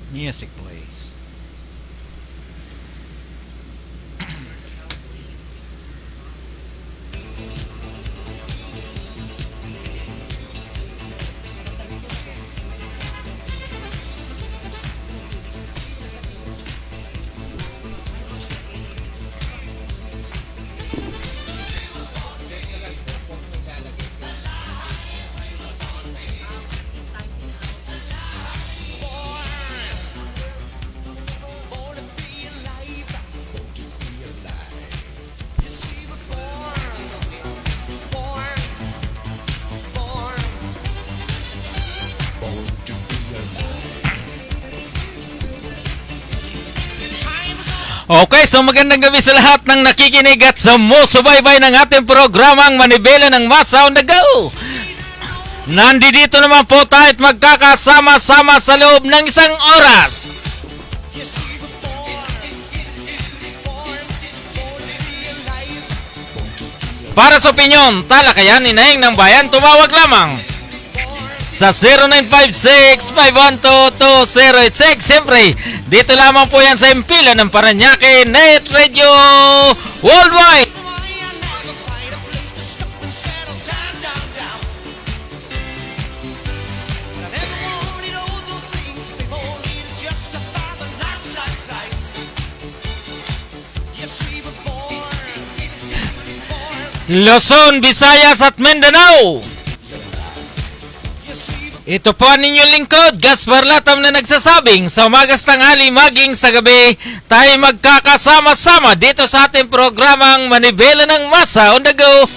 Music plays. Okay, so magandang gabi sa lahat ng nakikinig at sumusubaybay ng ating programang Manibela ng Masa on the Go. Nandito naman po tayo at magkakasama-sama sa loob ng isang oras. Para sa opinyon, talakayan, inaing ng bayan, tumawag lamang sa 0956-512-2086. Siyempre, dito lamang po yan sa Impilo ng Paranaque Net Radio Worldwide. Luzon, Visayas at Mindanao. Ito po ang inyong lingkod, Gaspar Latam na nagsasabing sa umagas tanghali maging sa gabi tayo magkakasama-sama dito sa ating programang Manibela ng Masa on the Go.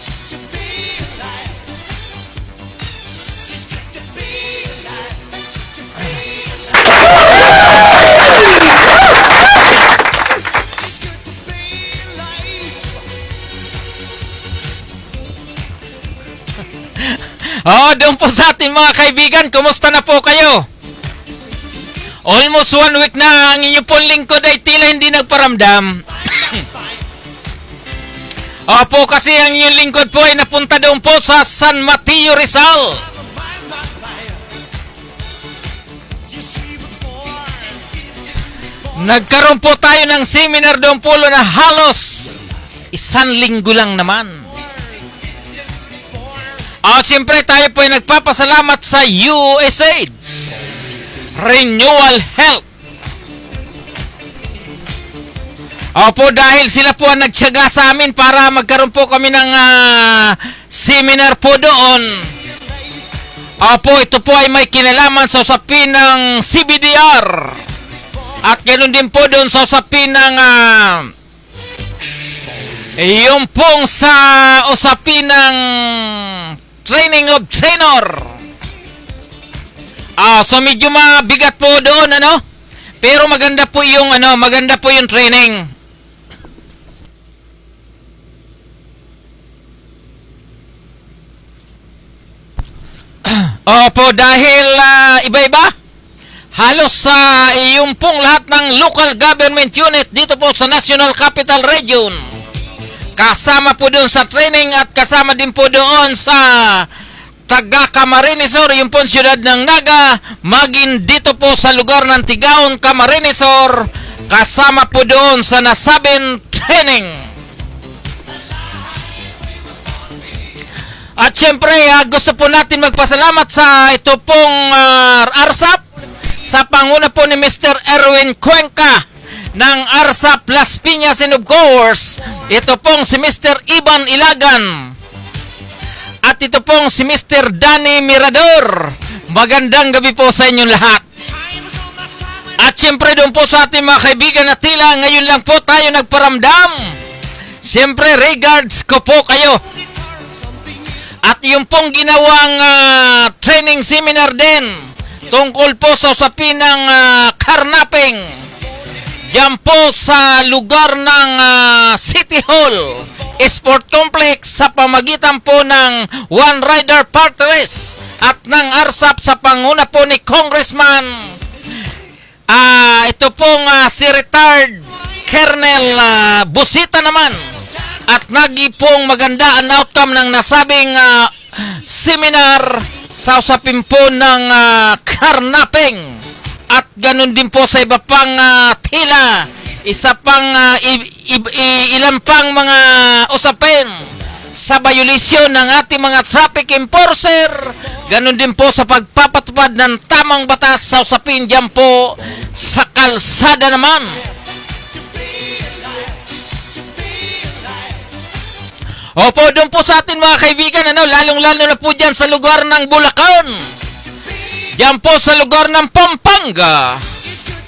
Doon po sa ating mga kaibigan, kumusta na po kayo? Almost 1 week na ang inyong pong lingkod ay tila hindi nagparamdam. Opo, kasi ang inyong lingkod po ay napunta doon po sa San Mateo, Rizal. Nagkaroon po tayo ng seminar doon po na halos 1 linggo lang naman. At siyempre tayo po ay nagpapasalamat sa USAID, Renewal Health. Opo, dahil sila po ang nagtiyaga sa amin para magkaroon po kami ng seminar po doon. Opo, ito po ay may kinalaman sa usapin ng CBDR. At ganoon din po doon sa usapin ng yung pong sa usapin ng training of trainer. So medyo mabigat po doon, ano? Pero maganda po yung training. Opo, dahil iba-iba. Halos sa yung pong lahat ng local government unit dito po sa National Capital Region. Kasama po doon sa training at kasama din po doon sa taga Camarines Sur, yung po siyudad ng Naga, maging dito po sa lugar ng Tigaon, Camarines Sur, kasama po doon sa nasabing training. At syempre, gusto po natin magpasalamat sa ito pong ARSAP, sa panguna po ni Mr. Erwin Cuenca ng ARSAP Las Piñas, and of course, ito pong si Mr. Ivan Ilagan. At ito pong si Mr. Danny Mirador. Magandang gabi po sa inyong lahat. At syempre doon po sa ating mga kaibigan na tila ngayon lang po tayo nagparamdam. Syempre regards ko po kayo. At yung pong ginawang training seminar din tungkol po sa usapin ng karnaping. Diyan po sa lugar ng City Hall Sport Complex sa pamagitan po ng One Rider Party List at ng ARSAP sa panguna po ni Congressman ito pong si retired Colonel Busita naman. At nagi pong maganda ang outcome ng nasabing seminar sa usapin po ng karnaping. at ganun din po sa iba pang tila, isa pang ilan pang mga usapin sa violation ng ating mga traffic enforcer, ganun din po sa pagpapatupad ng tamang batas sa usapin dyan po sa kalsada naman. Opo, doon po sa atin mga kaibigan, lalong-lalo na po dyan sa lugar ng Bulacan, dyan po sa lugar ng Pampanga,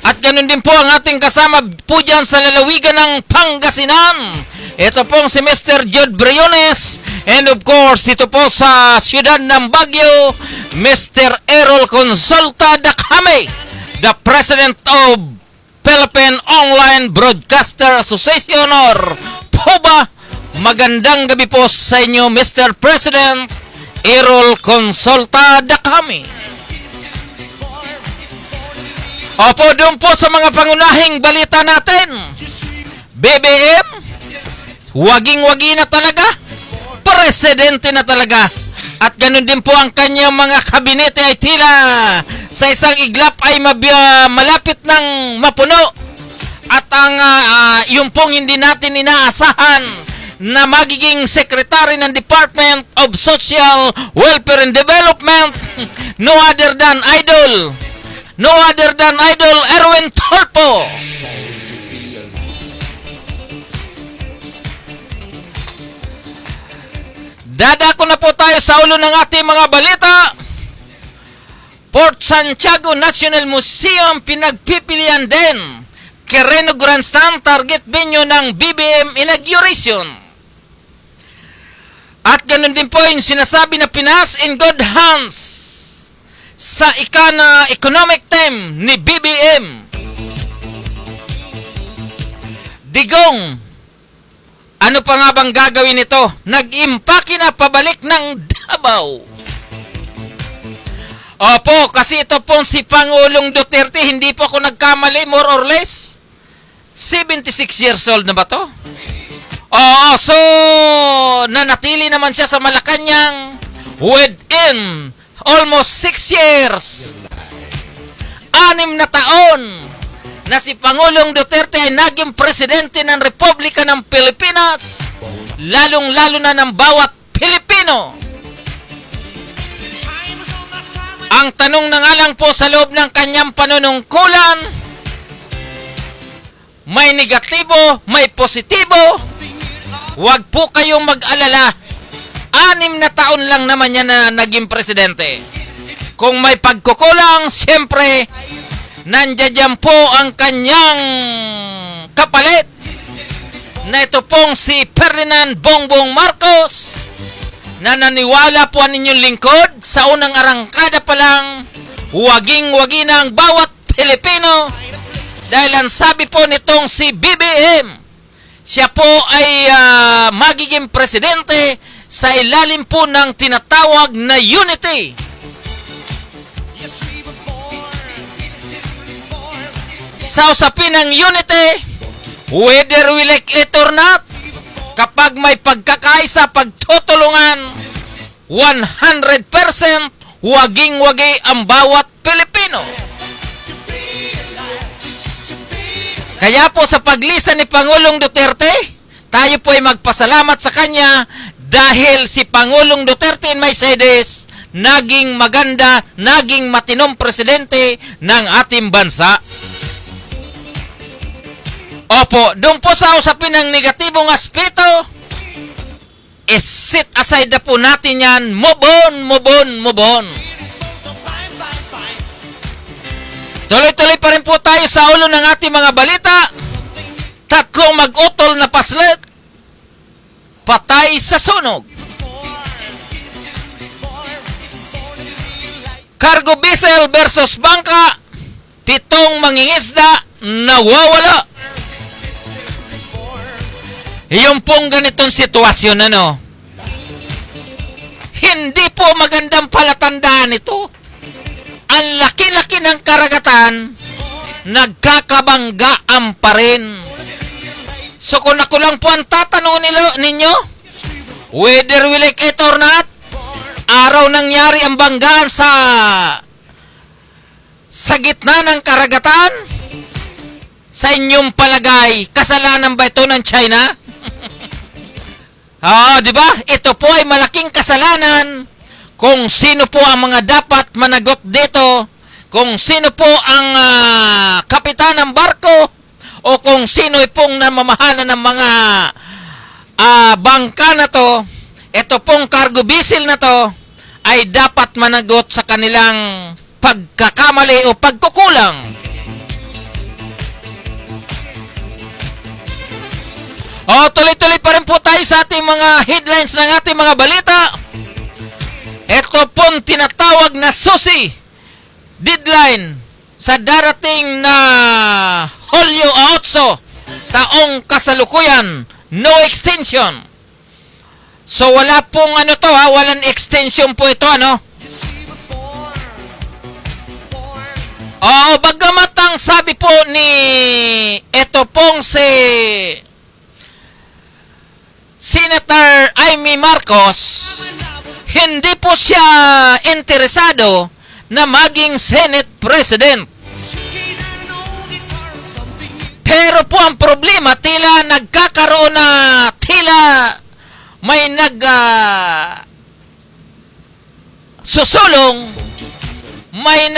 at ganun din po ang ating kasama po dyan sa lalawigan ng Pangasinan. Ito pong si Mr. Jude Briones, and of course, ito po sa siyudad ng Baguio, Mr. Errol Consulta Dakhame, the President of Philippine Online Broadcaster Association, or POBA. Magandang gabi po sa inyo, Mr. President Errol Consulta Dakhame. Opo, doon po sa mga pangunahing balita natin. BBM, waging-wagi na talaga, presidente na talaga. At ganun din po ang kanyang mga kabinete ay tila sa isang iglap ay malapit ng mapuno. At ang yung pong hindi natin inaasahan na magiging secretary ng Department of Social Welfare and Development, no other than Idol Erwin Tulfo. Dadako na po tayo sa ulo ng ating mga balita. Port Santiago National Museum pinagpipilian din. Quirino Grandstand target venue ng BBM inauguration. At ganun din po yung sinasabi na Pinas in good hands sa economic team ni BBM. Digong, ano pa nga bang gagawin nito? Nag-impake na pabalik ng Davao. Opo, kasi ito pong si Pangulong Duterte, hindi po ako nagkamali, more or less 76 years old na ba to? Oo, so nanatili naman siya sa Malacanang within almost 6 years. 6 na taon na si Pangulong Duterte ay naging presidente ng Republika ng Pilipinas, lalong-lalo na ng bawat Pilipino. Ang tanong na nga lang po sa loob ng kanyang panunungkulan, may negatibo, may positibo. Huwag po kayong mag-alala. 6 na taon lang naman yan na naging presidente. Kung may pagkukulang, siyempre, nandiyan po ang kanyang kapalit, na ito pong si Ferdinand Bongbong Marcos, na naniwala po ang inyong lingkod sa unang arangkada pa lang, waging-wagi na ang bawat Pilipino, dahil ang sabi po nitong si BBM, siya po ay magiging presidente sa ilalim po ng tinatawag na unity. Sa usapin ng unity, whether we like it or not, kapag may pagkakaisa, pagtutulungan, 100% waging-wagi ang bawat Pilipino. Kaya po sa paglisan ni Pangulong Duterte, tayo po ay magpasalamat sa kanya dahil si Pangulong Duterte in Mercedes naging maganda, naging matinong presidente ng ating bansa. Opo, doon po sa usapin ng negatibong aspeto, set aside na po natin yan, move on. Tuloy-tuloy pa rin po tayo sa ulo ng ating mga balita. 3 mag-utol na paslet, patay sa sunog. Cargo vessel versus bangka, 7 mangingisda nawawala. Yung pong ganitong sitwasyon, hindi po magandang palatandaan ito. Ang laki-laki ng karagatan, nagkakabanggaan pa rin. So kung ako lang po ang tatanong ninyo, whether we like it or not, araw nangyari ang banggaan sa gitna ng karagatan? Sa inyong palagay, kasalanan ba ito ng China? Di ba? Ito po ay malaking kasalanan. Kung sino po ang mga dapat managot dito, kung sino po ang kapitan ng barko, o kung sino pong namamahala ng mga bangka na to, ito pong cargo vessel na to, ay dapat managot sa kanilang pagkakamali o pagkukulang. Tuloy-tuloy pa rin po tayo sa ating mga headlines ng ating mga balita. Ito pong tinatawag na susi deadline sa darating na Hulyo 8, taong kasalukuyan, no extension. So wala pong walang extension po ito, bagamat ang sabi po ni ito pong si Senator Amy Marcos, hindi po siya interesado na maging Senate President. Pero po ang problema, tila nagkakaroon na, tila may susulong, may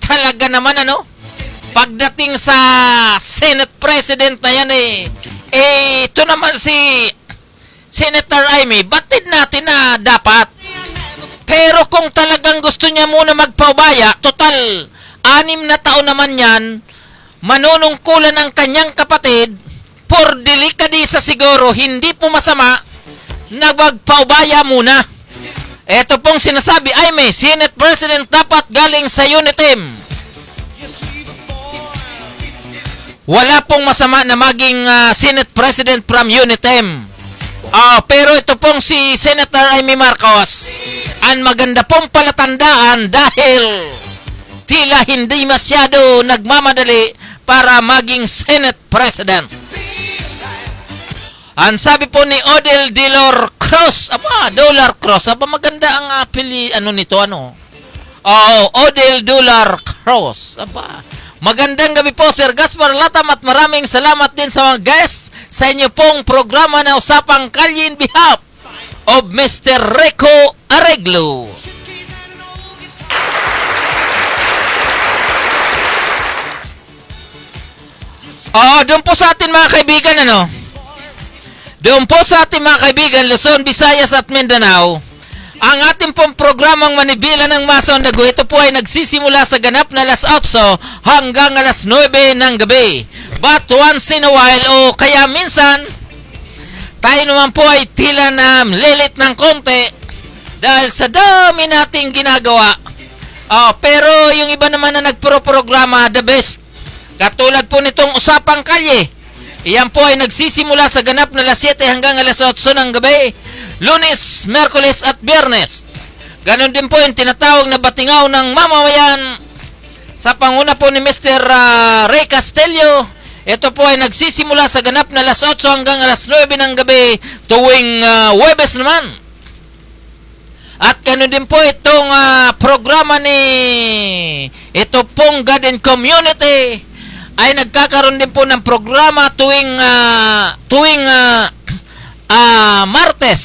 talaga naman pagdating sa Senate President na yan ito naman si Senator Amy, batid natin na dapat. Pero kung talagang gusto niya muna magpaubaya, total, 6 na taon naman yan, manunungkulan ng kanyang kapatid, for delikadisa siguro, hindi po masama, na magpaubaya muna. Ito pong sinasabi, Amy, Senate President dapat galing sa UNITEM. Wala pong masama na maging Senate President from UNITEM. Pero ito pong si Senator Amy Marcos, ang maganda pong palatandaan dahil tila hindi masyado nagmamadali para maging Senate President. Ang sabi po ni Odel Dollar Cruz, Dollar Cruz, maganda ang apeli, nito, Odel Dollar Cruz, magandang gabi po, Sir Gaspar Latam, at maraming salamat din sa mga guests sa inyo pong programa na Usapang Kalye in behalf of Mr. Rico Areglo. Doon po sa atin mga kaibigan, doon po sa ating mga kaibigan, Luzon, Visayas at Mindanao, ang ating pong programang Manibela ng Masa Ondago, ito po ay nagsisimula sa ganap na alas 8 hanggang alas 9 ng gabi. But once in a while, kaya minsan, tayo naman po ay tila na lilit ng konti dahil sa dami nating ginagawa. Pero yung iba naman na nagpro-programa, the best. Katulad po nitong Usapang Kalye. Iyan po ay nagsisimula sa ganap na alas 7 hanggang alas 8 ng gabi. Lunes, Merkules at Biyernes. Ganon din po yung tinatawag na batingaw ng mamamayan sa panguna po ni Mr. Ray Castillo. Ito po ay nagsisimula sa ganap na alas 8 hanggang alas 9 ng gabi tuwing Huwebes naman. At ganon din po itong programa ni ito pong Garden Community ay nagkakaroon din po ng programa tuwing Martes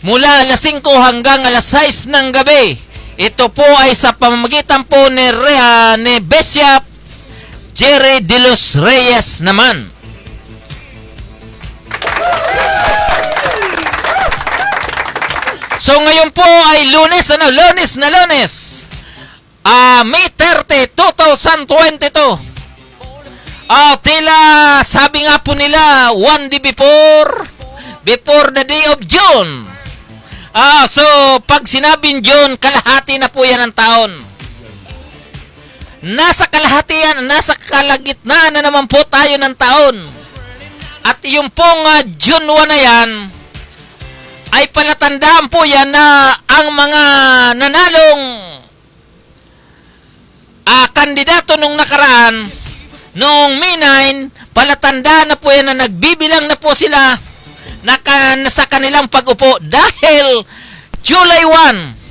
mula alas 5 hanggang alas 6 ng gabi. Ito po ay sa pamamagitan po ni Bishop Jerry De Los Reyes naman. So ngayon po ay Lunes. May 30, 2022. Tila sabi nga po nila one day before the day of June. So pag sinabing June, kalahati na po yan ng taon. Nasa kalahatian, nasa kalagitnaan na naman po tayo ng taon. At yung pong June 1 na yan, ay palatandaan po yan na ang mga nanalong kandidato nung nakaraan, noong May 9, palatandaan na po yan na nagbibilang na po sila sa kanilang pag-upo dahil July 1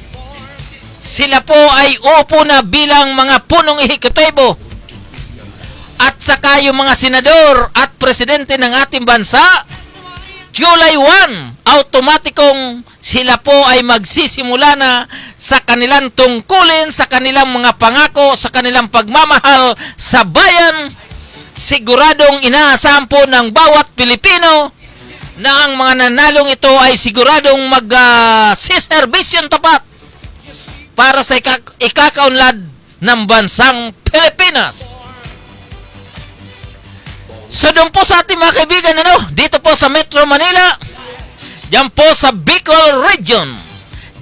Sila po ay upo na bilang mga punong ehekutibo. At saka yung mga senador at presidente ng ating bansa, July 1, automatikong sila po ay magsisimula na sa kanilang tungkulin, sa kanilang mga pangako, sa kanilang pagmamahal sa bayan. Siguradong inaasahan po ng bawat Pilipino na ang mga nanalong ito ay siguradong mag-siservisyon tapat para sa ikakaunlad ng bansang Pilipinas. So doon po sa ating mga kaibigan, dito po sa Metro Manila, diyan po sa Bicol Region,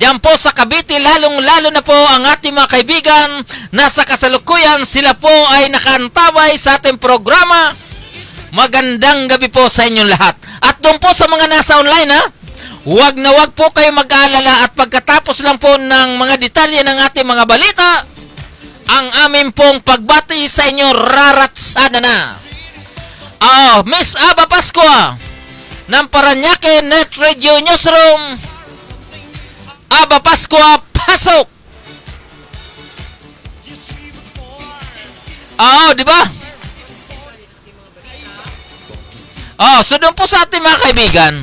diyan po sa Cavite, lalong-lalo na po ang ating mga kaibigan na sa kasalukuyan sila po ay nakaantabay sa ating programa. Magandang gabi po sa inyong lahat. At doon po sa mga nasa online, huwag na huwag po kayo mag-aalala at pagkatapos lang po ng mga detalye ng ating mga balita, ang amin pong pagbati sa inyo raratsada na. Miss Aba Pascua ng Paranaque Net Radio Newsroom. Aba Pascua, pasok! Di ba? So doon po sa ating mga kaibigan.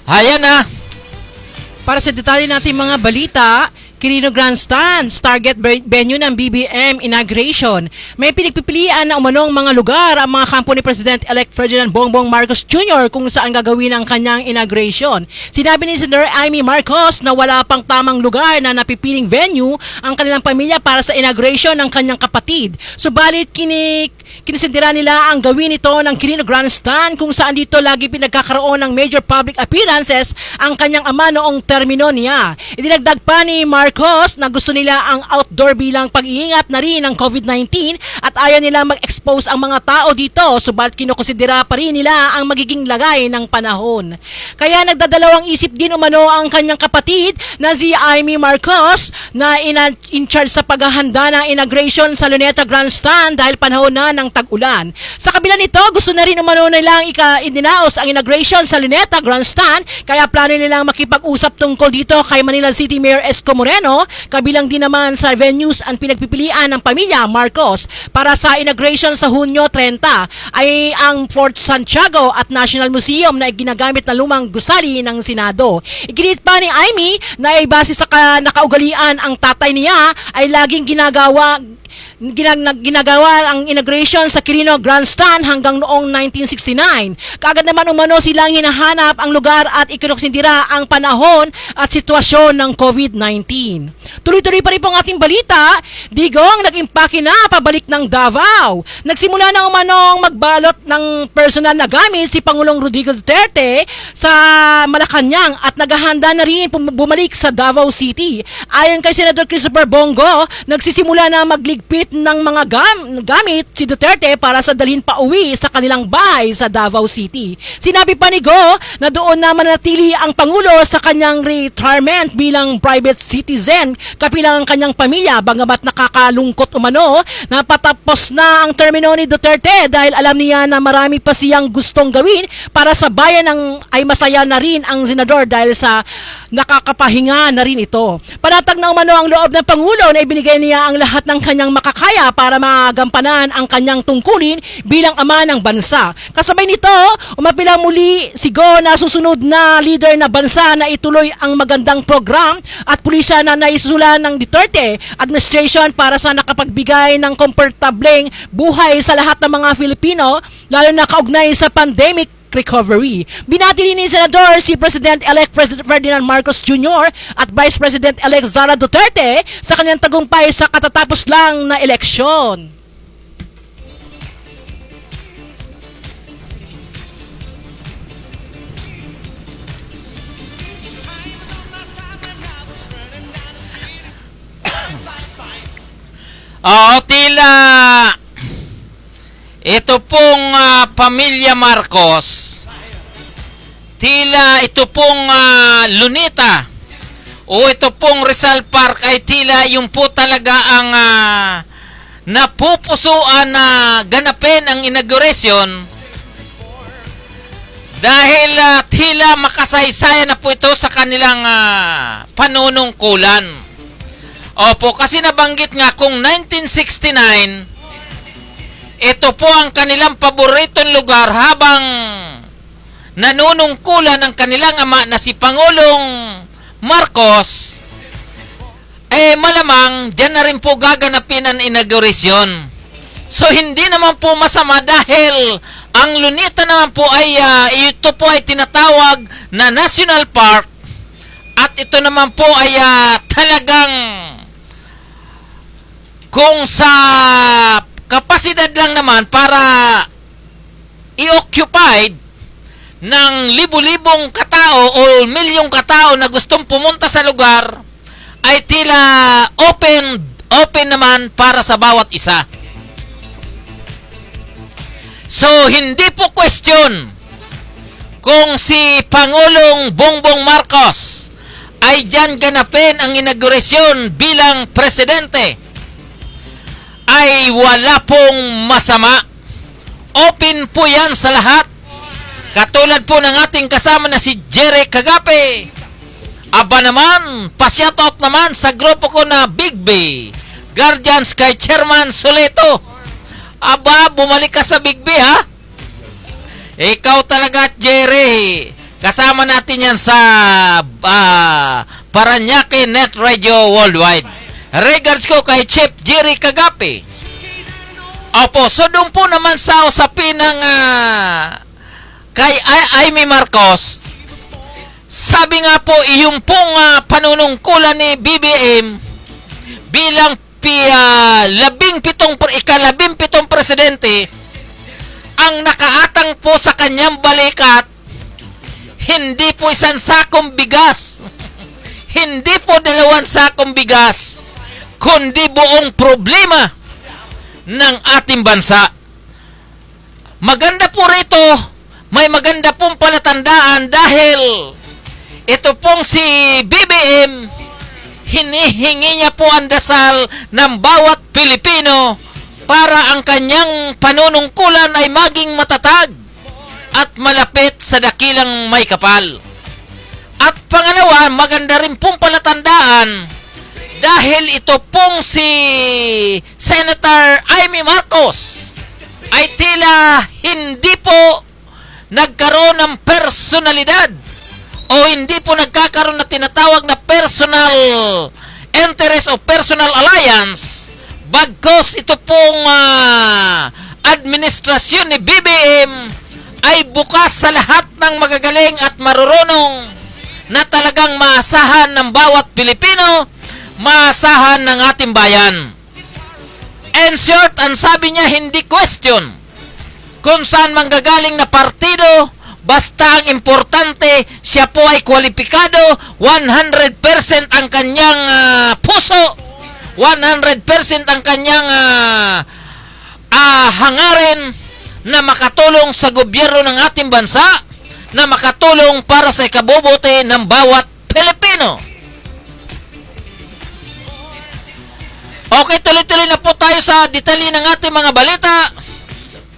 Ayan na. Para sa detalye natin mga balita, Quirino Grandstand, target venue ng BBM inauguration. May pinagpipilian na umanong mga lugar ang mga kampo ni President-elect Ferdinand Bongbong Marcos Jr. kung saan gagawin ang kanyang inauguration. Sinabi ni Senator Amy Marcos na wala pang tamang lugar na napipiling venue ang kanilang pamilya para sa inauguration ng kanyang kapatid. Subalit kinisindira nila ang gawin ito ng Quirino Grandstand kung saan dito lagi pinagkakaroon ng major public appearances ang kanyang ama noong termino niya. Idinagdag pa ni Marcos na gusto nila ang outdoor bilang pag-iingat na rin ng COVID-19 at ayaw nila mag-expose ang mga tao dito, subalit kinukonsidera pa rin nila ang magiging lagay ng panahon. Kaya nagdadalawang isip din umano ang kanyang kapatid na si Amy Marcos na in charge sa paghahanda ng inauguration sa Luneta Grandstand dahil panahon na ng tag-ulan. Sa kabila nito, gusto na rin umano nilang idinaos ang inauguration sa Luneta Grandstand, kaya plano nilang makipag-usap tungkol dito kay Manila City Mayor Esco Moreno, kabilang din naman sa venues ang pinagpipilian ng pamilya Marcos para sa inauguration sa Hunyo 30 ay ang Fort Santiago at National Museum na ginagamit na lumang gusali ng Senado. Iginit pa ni Amy na ay base sa nakaugalian ang tatay niya ay laging ginagawa ang inauguration sa Quirino Grandstand hanggang noong 1969. Kaagad naman umano silang hinahanap ang lugar at ikinuksindira ang panahon at sitwasyon ng COVID-19. Tuloy-tuloy pa rin po ang ating balita. Digong nag-impake na pabalik ng Davao. Nagsimula na umanong magbalot ng personal na gamit si Pangulong Rodrigo Duterte sa Malacanang at naghahanda na rin bumalik sa Davao City. Ayon kay Senator Christopher Bongo, nagsisimula na magligpit ng mga gamit si Duterte para sa dalhin pa uwi sa kanilang bahay sa Davao City. Sinabi pa ni Go na doon na manatili ang Pangulo sa kanyang retirement bilang private citizen kapilang ang kanyang pamilya, bagamat nakakalungkot umano na patapos na ang termino ni Duterte dahil alam niya na marami pa siyang gustong gawin para sa bayan ay masaya na rin ang senador dahil sa nakakapahinga na rin ito. Panatag na umano ang loob ng Pangulo na ibinigay niya ang lahat ng kanyang makakaya para magampanan ang kanyang tungkulin bilang ama ng bansa. Kasabay nito, umapila muli si Go na susunod na leader na bansa na ituloy ang magandang program at pulisya na naisulan ng Duterte administration para sa nakapagbigay ng komportableng buhay sa lahat ng mga Filipino, lalo na kaugnay sa pandemic recovery. Binati rin ni Senador si President-elect Ferdinand Marcos Jr. at Vice President-elect Sara Duterte sa kanyang tagumpay sa katatapos lang na eleksyon. Tila ito pong pamilya Marcos, tila ito pong Luneta o ito pong Rizal Park ay tila yung po talaga ang napupusuan na ganapin ang inauguration Dahil tila makasaysayan na po ito sa kanilang panunungkulan. Opo, kasi nabanggit nga kung 1969, ito po ang kanilang paboritong lugar habang nanunungkulan ang kanilang ama na si Pangulong Marcos, malamang dyan na rin po gaganapin ang inaugurasyon. So, hindi naman po masama dahil ang Luneta naman po ay ito po ay tinatawag na National Park at ito naman po ay talagang kung sa kapasidad lang naman para i-occupied ng libu-libong katao o milyong katao na gustong pumunta sa lugar ay tila open naman para sa bawat isa. So, hindi po question kung si Pangulong Bongbong Marcos ay dyan ganapin ang inaugurasyon bilang presidente, ay wala pong masama. Open po yan sa lahat. Katulad po ng ating kasama na si Jerry Kagape. Aba naman, pa-shoutout naman sa grupo ko na Big Bay Guardians kay Chairman Soleto. Aba, bumalik ka sa Big B, ha? Ikaw talaga, Jerry. Kasama natin yan sa Paranaque Net Radio Worldwide. Regards ko kay Chief Jerry Kagape. Opo, so doon po naman sa usapin ng kay Amy Marcos. Sabi nga po, yung pong panunungkulan ni BBM bilang ikalabing-pitong presidente ang nakaatang po sa kanyang balikat, hindi po isang sakong bigas, hindi po 2 sakong bigas, kundi buong problema ng ating bansa. Maganda po rito, may maganda pong palatandaan dahil ito pong si BBM, hinihingi niya po ang dasal ng bawat Pilipino para ang kanyang panunungkulan ay maging matatag at malapit sa dakilang may kapal. At pangalawa, maganda rin pong palatandaan dahil ito pong si Senator Amy Marcos ay tila hindi po nagkaroon ng personalidad o hindi po nagkakaroon na tinatawag na personal interest o personal alliance, bagkos ito pong administrasyon ni BBM ay bukas sa lahat ng magagaling at marurunong na talagang maasahan ng bawat Pilipino, maasahan ng ating bayan. In short, ang sabi niya, hindi question kung saan manggagaling na partido, basta ang importante, siya po ay kwalipikado, 100% ang kanyang puso, 100% ang kanyang hangarin na makatulong sa gobyerno ng ating bansa, na makatulong para sa ikabubuti ng bawat Pilipino. Okay, tuloy-tuloy na po tayo sa detalye ng ating mga balita.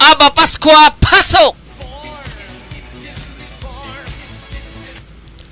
Aba Paskwa, pasok!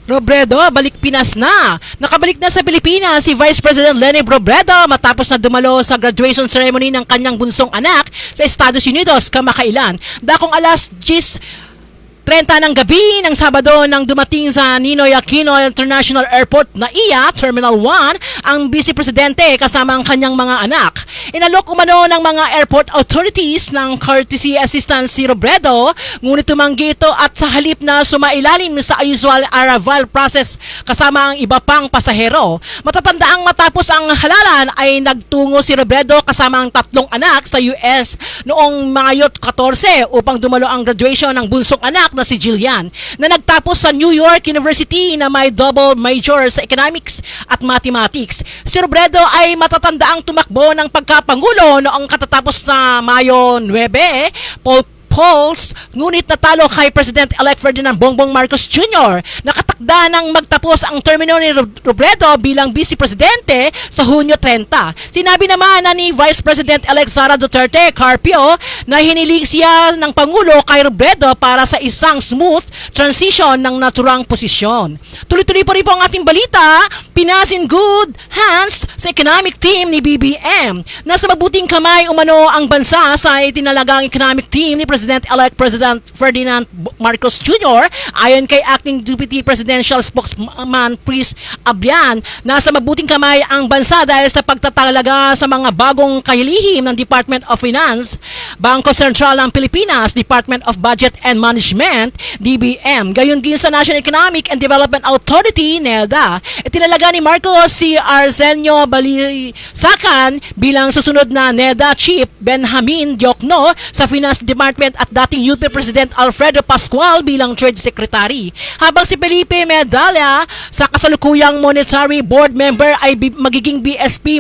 Robredo, balik Pinas na. Nakabalik na sa Pilipinas si Vice President Leni Robredo matapos na dumalo sa graduation ceremony ng kanyang bunsong anak sa Estados Unidos kamakailan. Dakong alas 10:30 ng gabi ng Sabado nang dumating sa Ninoy Aquino International Airport na Terminal 1 ang Vice Presidente kasama ang kanyang mga anak. Inalok umano ng mga airport authorities ng courtesy assistance si Robredo, ngunit tumanggi ito at sa halip na sumailalim sa usual arrival process kasama ang iba pang pasahero. Matatandaang matapos ang halalan ay nagtungo si Robredo kasama ang 3 anak sa US noong Mayo 14 upang dumalo ang graduation ng bunsong anak na si Jillian na nagtapos sa New York University na may double major sa economics at mathematics. Si Robredo ay matatandaang tumakbo ng pagkapangulo noong katatapos na Mayo 9, polls, ngunit natalo kay President-elect Ferdinand Bongbong Marcos Jr. Nakatakda ng magtapos ang termino ni Robredo bilang Vice Presidente sa Hunyo 30. Sinabi naman na ni Vice President-elect Sara Duterte Carpio na hiniling siya ng Pangulo kay Robredo para sa isang smooth transition ng naturang posisyon. Tuloy-tuloy pa rin po ang ating balita, Pinas in good hands sa economic team ni BBM. Nasa mabuting kamay umano ang bansa sa itinalagang economic team ni President-elect President Ferdinand Marcos Jr. Ayon kay Acting Deputy Presidential Spokesman Pris Abrian, nasa mabuting kamay ang bansa dahil sa pagtatalaga sa mga bagong kahilihim ng Department of Finance, Bangko Sentral ng Pilipinas, Department of Budget and Management, DBM, gayon din sa National Economic and Development Authority, NELDA. Itinalaga ni Marcos si Arsenio Balisacan bilang susunod na NEDA Chief, Benjamin Diokno sa Finance Department at dating UP President Alfredo Pascual bilang Trade Secretary. Habang si Felipe Medalla sa kasalukuyang Monetary Board member ay magiging BSP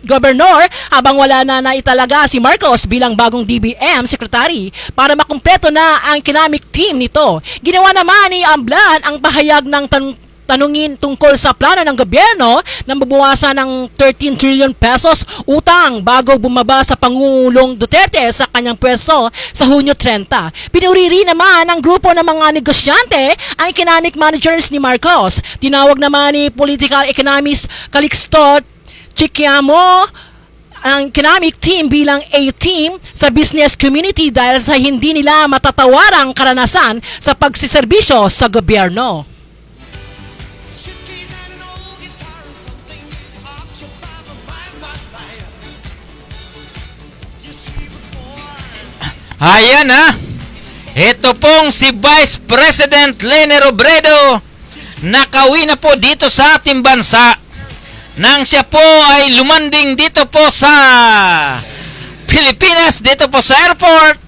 Governor, habang wala na naitalaga si Marcos bilang bagong DBM Secretary para makumpleto na ang economic team nito. Ginawa naman ni Amblan ang pahayag ng tanungin tungkol sa plano ng gobyerno na mabawasan ng 13 trillion pesos utang bago bumaba sa Pangulong Duterte sa kanyang pwesto sa Hunyo 30. Pinuriri naman ng grupo ng mga negosyante ang economic managers ni Marcos. Tinawag naman ni political economist Calixto Chiquiamo ang economic team bilang A-team sa business community dahil sa hindi nila matatawarang karanasan sa pagsiserbisyo sa gobyerno. Ayan ha, ito pong si Vice President Leni Robredo nakauwi na po dito sa ating bansa nang siya po ay lumanding dito po sa Pilipinas, dito po sa airport.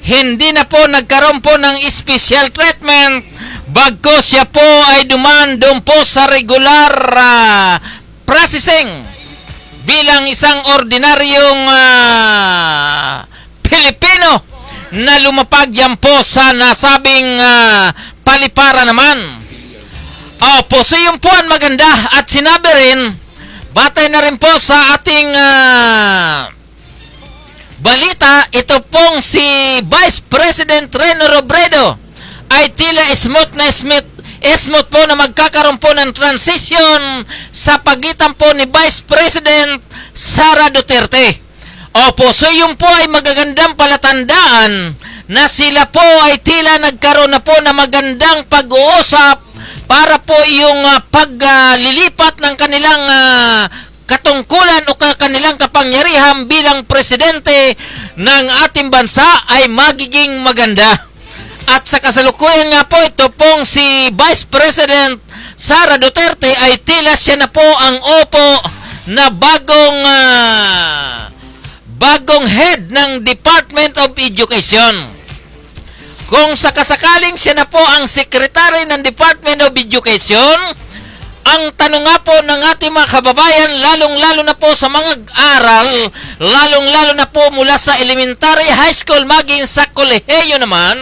Hindi na po nagkaroon po ng special treatment bagkus siya po ay dumaan doon po sa regular processing bilang isang ordinaryong Pilipino na lumapag yan po sa nasabing palipara naman. Opo, so yun po ang maganda at sinabi rin, batay na rin po sa ating balita, ito pong si Vice President Leni Robredo ay tila smooth po na magkakaroon po ng transition sa pagitan po ni Vice President Sara Duterte. Opo, so yun po ay magagandang palatandaan na sila po ay tila nagkaroon na po na magandang pag-uusap para po yung paglilipat ng kanilang katungkulan o kanilang kapangyarihan bilang presidente ng ating bansa ay magiging maganda. At sa kasalukuyan nga po, ito pong si Vice President Sara Duterte ay tila siya na po ang opo na bagong head ng Department of Education. Kung sakasakaling siya na po ang secretary ng Department of Education, ang tanong nga po ng ating mga kababayan, lalong-lalo na po sa mga aral, lalong-lalo na po mula sa elementary, high school, maging sa kolehiyo naman,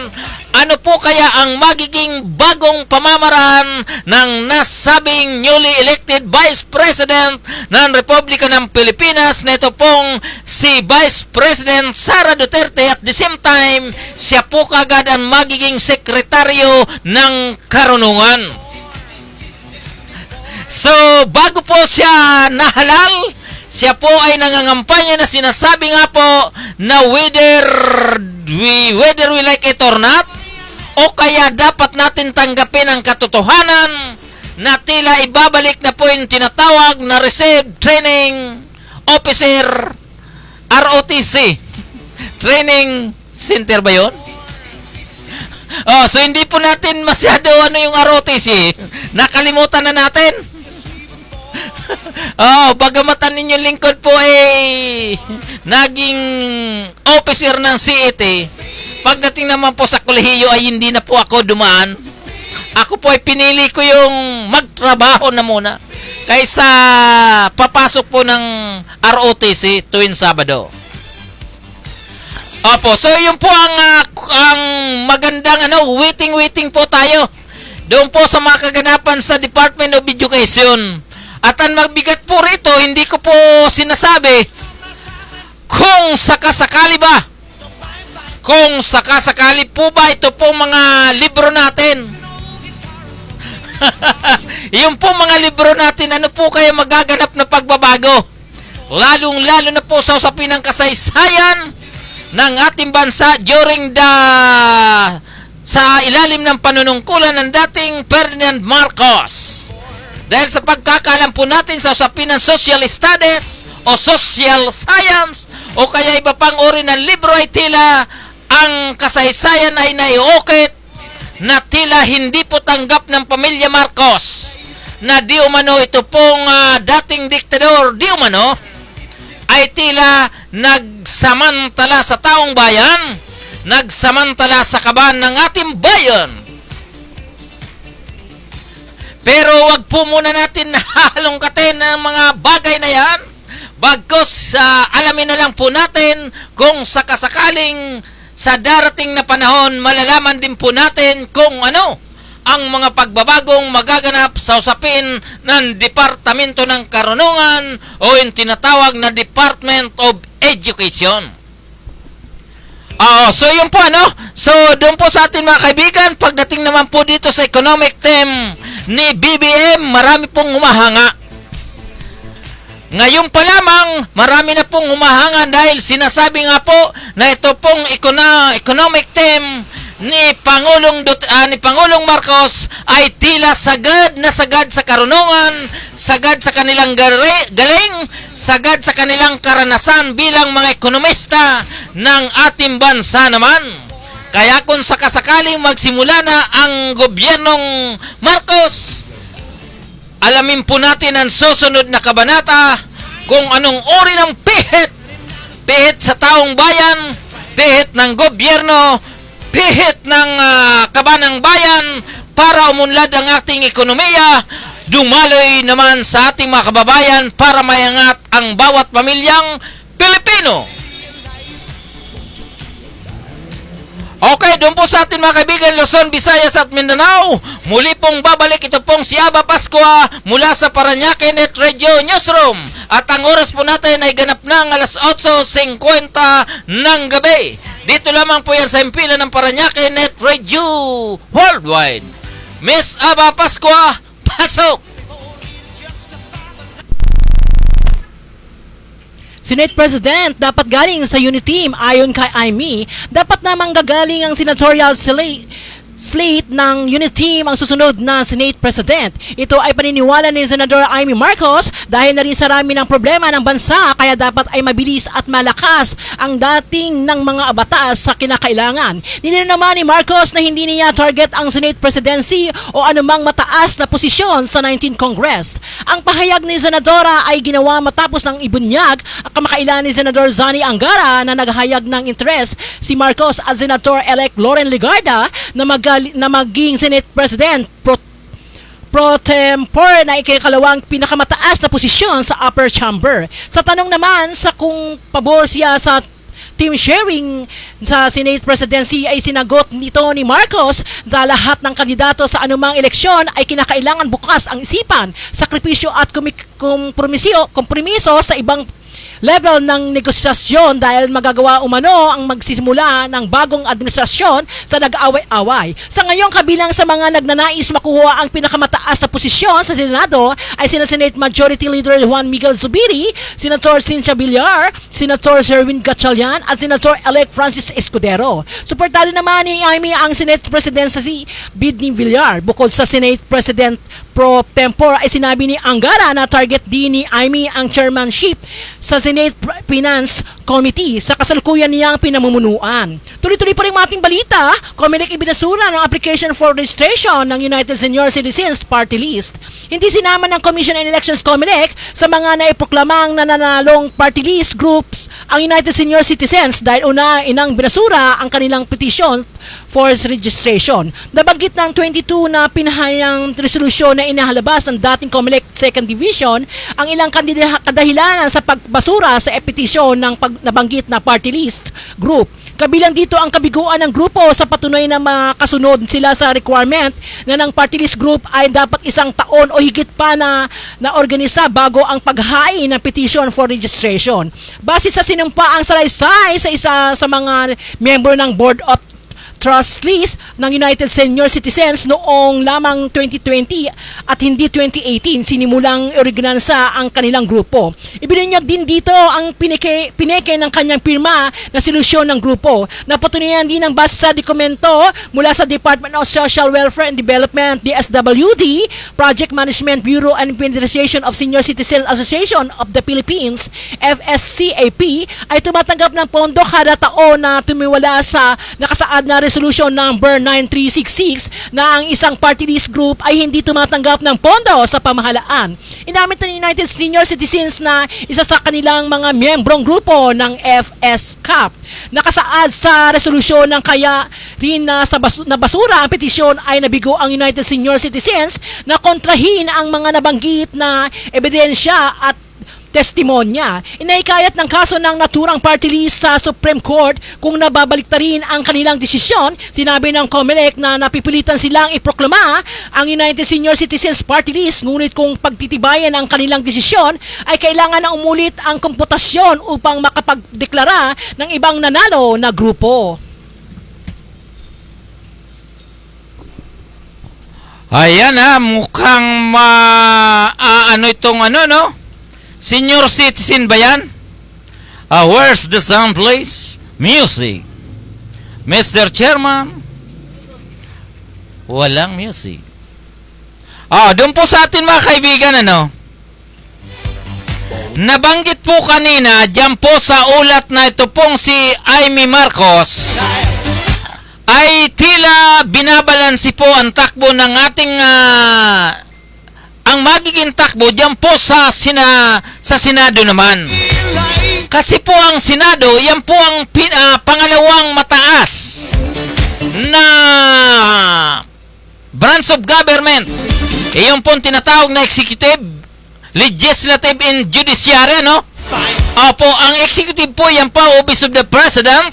ano po kaya ang magiging bagong pamamaraan ng nasabing newly elected Vice President ng Republika ng Pilipinas na ito pong si Vice President Sara Duterte, at the same time, siya po kagad ang magiging sekretaryo ng karunungan. So, bago po siya nahalal, siya po ay nangangampanya na sinasabi nga po na whether we like it or not, o kaya dapat natin tanggapin ang katotohanan na tila ibabalik na po yung tinatawag na Received Training Officer, ROTC. Training Center ba yun? Oh, so hindi po natin masyado yung ROTC. Nakalimutan na natin. Pagamatan ninyong lingkod po naging officer ng CET. Pagdating naman po sa kolehiyo ay hindi na po ako dumaan. Ako po ay pinili ko yung magtrabaho na muna kaysa papasok po ng ROTC tuwing Sabado. Opo, so yun po ang magandang waiting po tayo. Doon po sa mga kaganapan sa Department of Education. At ang magbigat po rito, hindi ko po sinasabi kung sakasakali ba. Kung sakasakali po ba ito po mga libro natin. Yung po mga libro natin, ano po kaya magaganap na pagbabago? Lalong-lalo na po sa usapin ng kasaysayan ng ating bansa during sa ilalim ng panunungkulan ng dating Ferdinand Marcos. Dahil sa pagkakaalam po natin sa usapin ng social studies o social science o kaya iba pang uri ng libro ay tila ang kasaysayan ay naiukit na tila hindi po tanggap ng pamilya Marcos na di umano ito pong dating diktador di umano ay tila nagsamantala sa taong bayan, nagsamantala sa kaban ng ating bayan. Pero wag po muna natin halongkatin ng mga bagay na yan. Bagkus alamin na lang po natin kung sakasakaling sa darating na panahon malalaman din po natin kung ano ang mga pagbabagong magaganap sa usapin ng Departamento ng Karunungan o yung tinatawag na Department of Education. So yun po So doon po sa atin mga kaibigan, pagdating naman po dito sa economic theme ni BBM, marami pong humahanga. Ngayon pa lamang, marami na pong humahanga dahil sinasabi nga po na ito pong economic theme ni Pangulong Marcos ay tila sagad sa karunungan, sagad sa kanilang galing, sagad sa kanilang karanasan bilang mga ekonomista ng ating bansa naman. Kaya kung sakasakaling magsimula na ang gobyernong Marcos, alamin po natin ang susunod na kabanata kung anong uri ng pihit sa taong bayan, pihit ng gobyerno, pihit ng kaban ng bayan para umunlad ang ating ekonomiya, dumaloy naman sa ating mga kababayan para mayangat ang bawat pamilyang Pilipino. Okay, doon po sa atin mga kaibigan, Luzon, Visayas at Mindanao. Muli pong babalik ito pong si Aba Pascua mula sa Parañaque Net Radio Newsroom. At ang oras po natin ay ganap ng alas 8:50 ng gabi. Dito lamang po yan sa himpilan ng Parañaque Net Radio Worldwide. Miss Aba Pascua, pasok! Senate President dapat galing sa unity team ayon kay Amy, dapat namang gagaling ang senatorial slate ng unity team ang susunod na Senate President. Ito ay paniniwala ni Senador Amy Marcos dahil na rin sa rami ng problema ng bansa kaya dapat ay mabilis at malakas ang dating ng mga batas sa kinakailangan. Nilinaw naman ni Marcos na hindi niya target ang Senate Presidency o anumang mataas na posisyon sa 19th Congress. Ang pahayag ni Senadora ay ginawa matapos ng ibunyag ang kamakailan ni Senador Zani Angara na naghayag ng interest si Marcos at Senator-elect Loren Legarda na maging Senate President pro tempore na ikalawang pinakamataas na posisyon sa upper chamber. Sa tanong naman sa kung pabor siya sa team sharing sa Senate Presidency ay sinagot nito ni Marcos na lahat ng kandidato sa anumang eleksyon ay kinakailangan bukas ang isipan, sakripisyo at kompromiso sa ibang level ng negosasyon dahil magagawa umano ang magsisimula ng bagong administrasyon sa nag-aaway-away. Sa ngayon, kabilang sa mga nagnanais makuha ang pinakamataas na posisyon sa Senado ay sina Senate Majority Leader Juan Miguel Zubiri, Senator Cynthia Villar, Senator Sherwin Gatchalian at Senator-elect Francis Escudero. Suportado naman ni Amy ang Senate Presidency bid ni Villar. Bukod sa Senate President pro tempore ay sinabi ni Angara na target din ni Amy ang chairmanship sa Senate Finance Committee sa kasalukuyan niyang pinamumunuan. Tuloy-tuloy pa rin mga ating balita, Comelec ibinasura ng application for registration ng United Senior Citizens Party List. Hindi sinama ng Commission on Elections Comelec sa mga naipoklamang nananalong party list groups ang United Senior Citizens dahil inang binasura ang kanilang petition for registration. Nabanggit ng 22 na pinahayang resolusyon na inahalabas ng dating Comelec 2nd Division ang ilang kadahilanan sa pagbasura sa petition ng nabanggit na party list group. Kabilang dito ang kabiguan ng grupo sa patunay na makasunod sila sa requirement na ng party list group ay dapat 1 taon o higit pa na organisa bago ang paghain ng petition for registration. Base sa sinumpaang salaysay sa isa sa mga member ng Board of Trustees ng United Senior Citizens noong lamang 2020 at hindi 2018 sinimulang originansa ang kanilang grupo. Ibinunyag din dito ang pineke ng kanyang pirma na solusyon ng grupo. Napatunayan din ang base sa dokumento mula sa Department of Social Welfare and Development, DSWD, Project Management Bureau and Federation of Senior Citizen Association of the Philippines, FSCAP, ay tumatanggap ng pondo kada taon na tumiwala sa nakasaad na Resolution number 9366 na ang isang party list group ay hindi tumatanggap ng pondo sa pamahalaan. Inamit ng United Senior Citizens na isa sa kanilang mga miyembrong grupo ng FSCAP. Nakasaad sa resolusyon ng kaya rin na basura ang petisyon ay nabigo ang United Senior Citizens na kontrahin ang mga nabanggit na ebidensya at testimonya. Inaikayat ng kaso ng naturang party list sa Supreme Court kung nababaliktarin ang kanilang desisyon. Sinabi ng COMELEC na napipilitan silang iproklama ang United Senior Citizens Party List, ngunit kung pagtitibayan ang kanilang desisyon ay kailangan na umulit ang komputasyon upang makapagdeklara ng ibang nanalo na grupo. Ayan mukhang Senior citizen ba yan? Where's the sound please? Music. Mr. Chairman? Walang music. Doon po sa atin mga kaibigan, nabanggit po kanina, dyan po sa ulat na ito pong si Amy Marcos, ay tila binabalansi po ang takbo ng ating ang magiging takbo diyan po sa Senado naman. Kasi po ang Senado, yan po ang pangalawang mataas na branch of government. Yung po tinatawag na executive, legislative, and judiciary, Opo, ang executive po, yan po, Office of the President.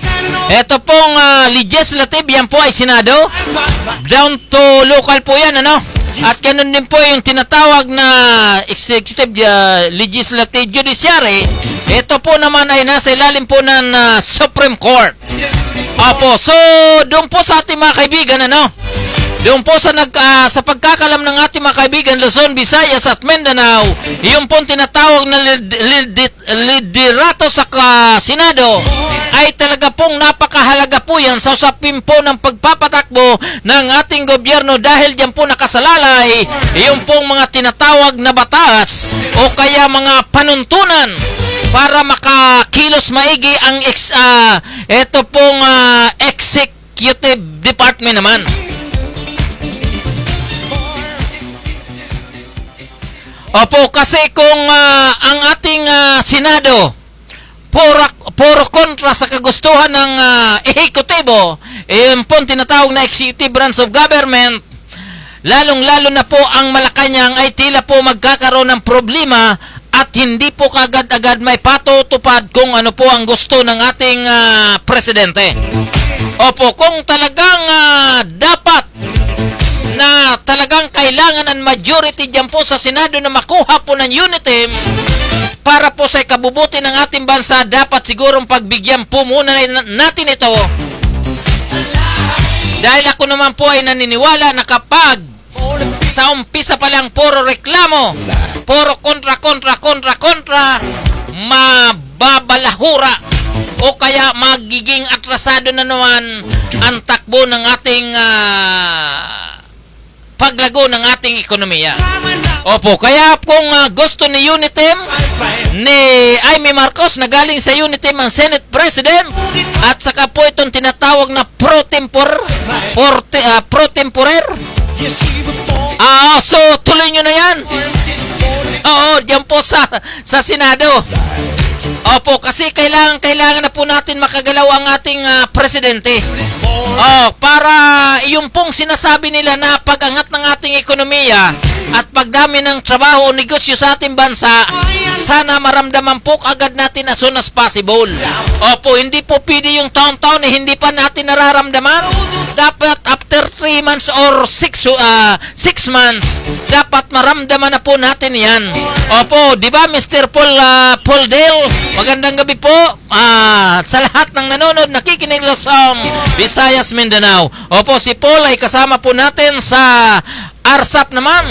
Ito pong legislative, yan po ay Senado. Down to local po yan, At ganun din po yung tinatawag na executive, legislative, judiciary. Ito po naman ay nasa ilalim po ng Supreme Court. Opo, so doon po sa ating mga kaibigan, doon po sa pagkakalam ng ating mga kaibigan, Luzon, Visayas at Mindanao, yung po tinatawag na liderato sa Senado ay talaga pong napakahalaga po yan sa usapin po ng pagpapatakbo ng ating gobyerno dahil diyan po nakasalalay yung pong mga tinatawag na batas o kaya mga panuntunan para makakilos maigi ang ito pong executive department naman. Opo, kasi kung ang ating Senado puro kontra sa kagustuhan ng ehekutibo, yung po tinatawag na executive branch of government, lalong-lalo na po ang Malacanang ay tila po magkakaroon ng problema at hindi po kagad-agad may patutupad kung ano po ang gusto ng ating presidente. Opo, kung talagang dapat na talagang kailangan ang majority dyan po sa Senado na makuha po ng unity para po sa ikabubuti ng ating bansa, dapat sigurong pagbigyan po muna natin ito. Dahil ako naman po ay naniniwala na kapag sa umpisa pa lang puro reklamo, puro kontra, mababalahura o kaya magiging atrasado na naman ang takbo ng ating paglago ng ating ekonomiya. Opo, kaya kung gusto ni Unitem, ni Amy Marcos na galing sa Unitem ang Senate President at saka po itong tinatawag na pro temporer. So tuloy nyo na yan. Diyan po sa Senado. Opo, kasi kailangan na po natin makagalaw ang ating presidente. Para yung pong sinasabi nila na pag-angat ng ating ekonomiya at pagdami ng trabaho o negosyo sa ating bansa sana maramdaman po agad natin as soon as possible. Opo, hindi po pwede yung taon-taon hindi pa natin nararamdaman. Dapat after 3 months or 6 months, dapat maramdaman na po natin yan. Opo, di ba Mr. Paul Del? Magandang gabi po sa lahat ng nanonood, nakikinig Luzon, Visayas, Mindanao. Opo, si Paul ay kasama po natin sa ARSAP naman.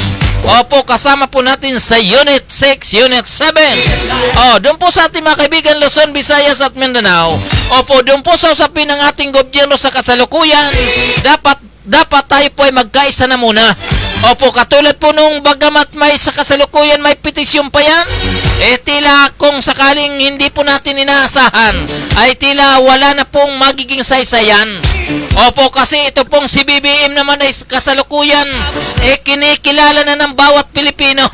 Opo, kasama po natin sa Unit 6, Unit 7. Doon po sa ating mga kaibigan Luzon, Visayas at Mindanao. Opo, doon po sa usapin ng ating gobyerno sa kasalukuyan, dapat tayo po ay magkaisa na muna. Opo, katulad po nung bagamat may sa kasalukuyan may petisyon pa yan, tila kung sakaling hindi po natin inaasahan, ay tila wala na pong magiging saysayan. Opo, kasi ito pong si BBM naman ay kasalukuyan, kinikilala na ng bawat Pilipino.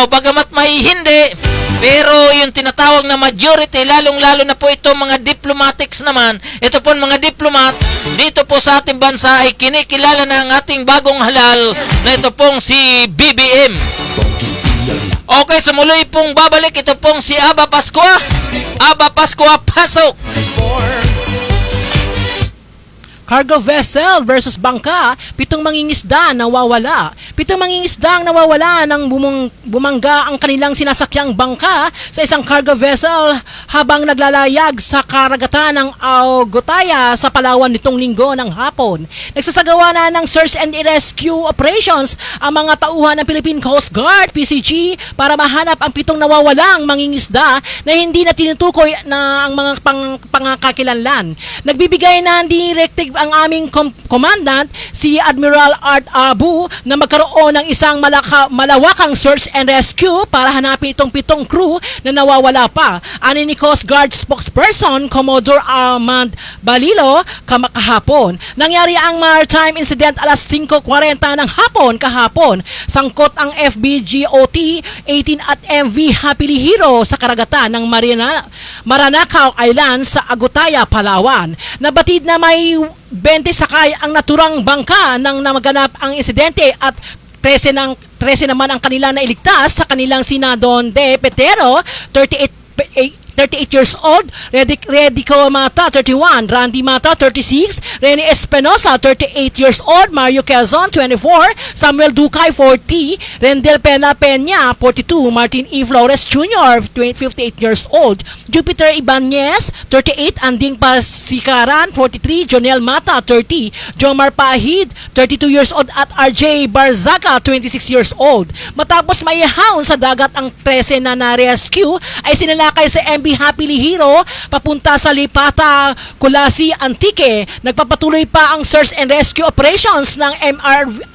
Bagamat may hindi, pero yung tinatawag na majority, lalong-lalo na po ito mga diplomatics naman, ito po mga diplomat, dito po sa ating bansa ay kinikilala na ang ating bagong halal na ito pong si BBM. Okay, so muli pong babalik, ito pong si Aba Pascua. Aba Pascua, pasok! Cargo vessel versus bangka, 7 mangingisda nawawala. 7 mangingisda ang nawawala nang bumangga ang kanilang sinasakyang bangka sa isang cargo vessel habang naglalayag sa karagatan ng Agutaya sa Palawan nitong linggo ng hapon. Nagsasagawa na ng search and rescue operations ang mga tauhan ng Philippine Coast Guard, PCG, para mahanap ang 7 nawawalang mangingisda na hindi na tinutukoy na ang mga pangakakilanlan. Nagbibigay na directive ang aming commandant, si Admiral Art Abu, na magkaroon ng isang malawakang search and rescue para hanapin itong 7 crew na nawawala pa. Ani ni Coast Guard spokesperson Commodore Armand Balilo kahapon. Nangyari ang maritime incident alas 5:40 ng hapon kahapon. Sangkot ang FBGOT 18 at MV Happily Hero sa karagatan ng Maranacao Island sa Agutaya, Palawan. Nabatid na may 20 sakay ang naturang bangka nang namaganap ang insidente at 13 naman ang kanila nailigtas sa kanilang sina Don De Petero, 38 years old, Redico Mata, 31, Randy Mata, 36, Rene Espinosa, 38 years old, Mario Quezon, 24, Samuel Ducay, 40, Rendel Peña, 42, Martin E. Flores Jr., 58 years old, Jupiter Ibanez, 38, Anding Pasikaran, 43, Jonel Mata, 30, Jomar Pahid, 32 years old, at RJ Barzaga, 26 years old. Matapos maihaon sa dagat ang 13 na na-rescue, ay sinalakay sa MV Happily Hero papunta sa Lipata, Kulasi, Antique. Nagpapatuloy pa ang search and rescue operations ng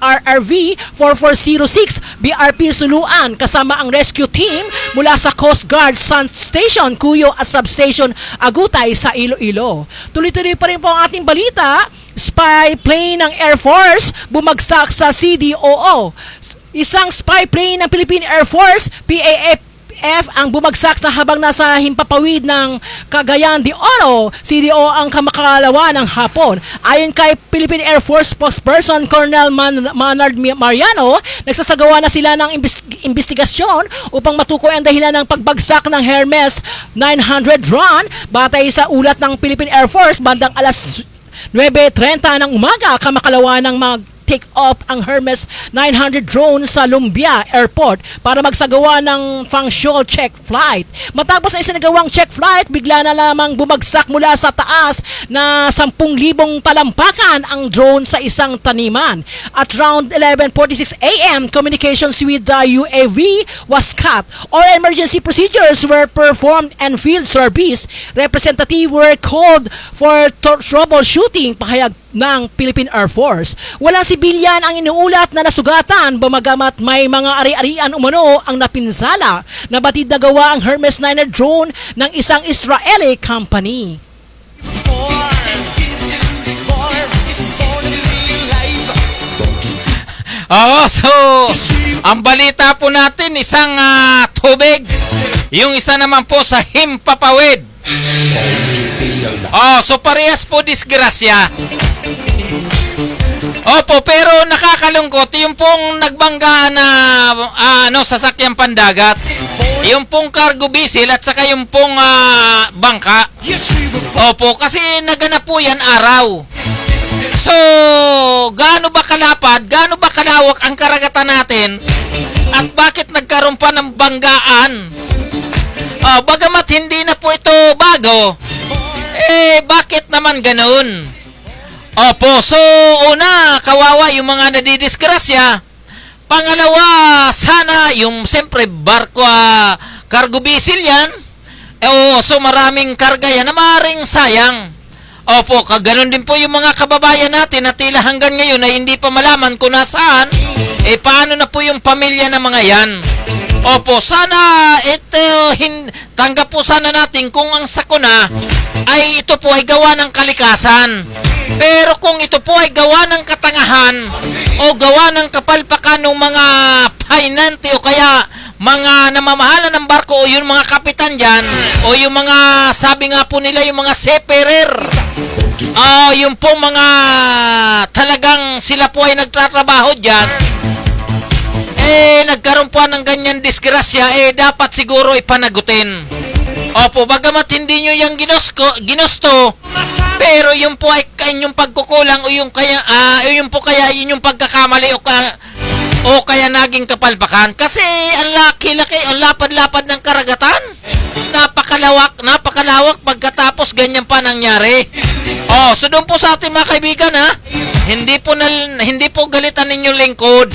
RRV 4406 BRP Suluan kasama ang rescue team mula sa Coast Guard Sun Station, Cuyo at Substation Agutay sa Iloilo. Tuloy-tuloy pa rin po ang ating balita. Spy plane ng Air Force bumagsak sa CDOO. Isang spy plane ng Philippine Air Force, PAF, ang bumagsak na habang nasa himpapawid ng Cagayan de Oro, CDO ang kamakalawa ng hapon. Ayon kay Philippine Air Force spokesperson Colonel Manard Mariano, nagsasagawa na sila ng investigasyon upang matukoy ang dahilan ng pagbagsak ng Hermes 900 drone. Batay sa ulat ng Philippine Air Force, bandang alas 9:30 ng umaga, kamakalawa ng take off ang Hermes 900 drone sa Lumbia Airport para magsagawa ng functional check flight. Matapos ay isinagawang check flight, bigla na lamang bumagsak mula sa taas na 10,000 talampakan ang drone sa isang taniman. At around 11:46 a.m., communications with the UAV was cut. All emergency procedures were performed and field service representatives were called for troubleshooting, pahayag ng Philippine Air Force. Walang sibilyan ang inuulat na nasugatan, bumagamat may mga ari-arian umano ang napinsala. Nabatid na gawa ang Hermes 900 drone ng isang Israeli company. So ang balita po natin, isang tubig, yung isa naman po sa himpapawid. So parehas po disgrasya. Opo, pero nakakalungkot yung pong nagbangga na sasakyang pandagat. yung pong cargo vessel at saka yung pong bangka. Opo, kasi naganap po yan araw. So, gaano ba kalapad, gaano ba kalawak ang karagatan natin at bakit nagkaroon pa ng banggaan? Bagamat hindi na po ito bago, bakit naman ganoon? Opo, so una, kawawa yung mga nadidisgrasya. Pangalawa, sana yung siyempre barko, cargo vessel yan. So maraming karga yan na maaaring sayang. Opo, kaganon din po yung mga kababayan natin na tila hanggang ngayon ay hindi pa malaman kung nasaan. Paano na po yung pamilya ng mga yan? Opo, sana tanggap po sana natin kung ang sakuna ay ito po ay gawa ng kalikasan. Pero kung ito po ay gawa ng katangahan o gawa ng kapalpakan ng mga painante o kaya mga namamahala ng barko o yung mga kapitan dyan o yung mga, sabi nga po nila, yung mga seafarer, yung po mga talagang sila po ay nagtatrabaho dyan, nagkaroon po ng ganyan disgrasya, dapat siguro ipanagutin. Opo, bagamat hindi nyo yung ginusto, pero yung po ay inyong pagkukulang o yung kaya, yung po kaya inyong pagkakamali o kaya naging kapalpakan. Kasi ang laki-laki, ang lapad-lapad ng karagatan. Napakalawak pagkatapos ganyan pa nangyari. So doon po sa atin mga kaibigan, hindi po galitan ninyong lingkod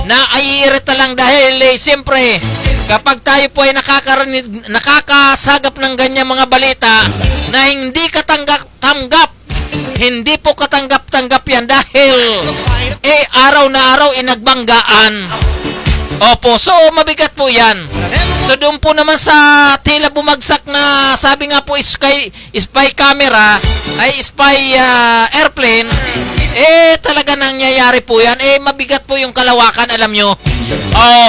na ay-irita lang dahil siyempre kapag tayo po ay nakakasagap ng ganyan mga balita na hindi katanggap, hindi po katanggap-tanggap yan dahil araw na araw nagbanggaan. Opo, so mabigat po yan. So doon po naman sa tila bumagsak na sabi nga po spy camera ay spy airplane, talaga nangyayari po yan. Mabigat po yung kalawakan, alam nyo.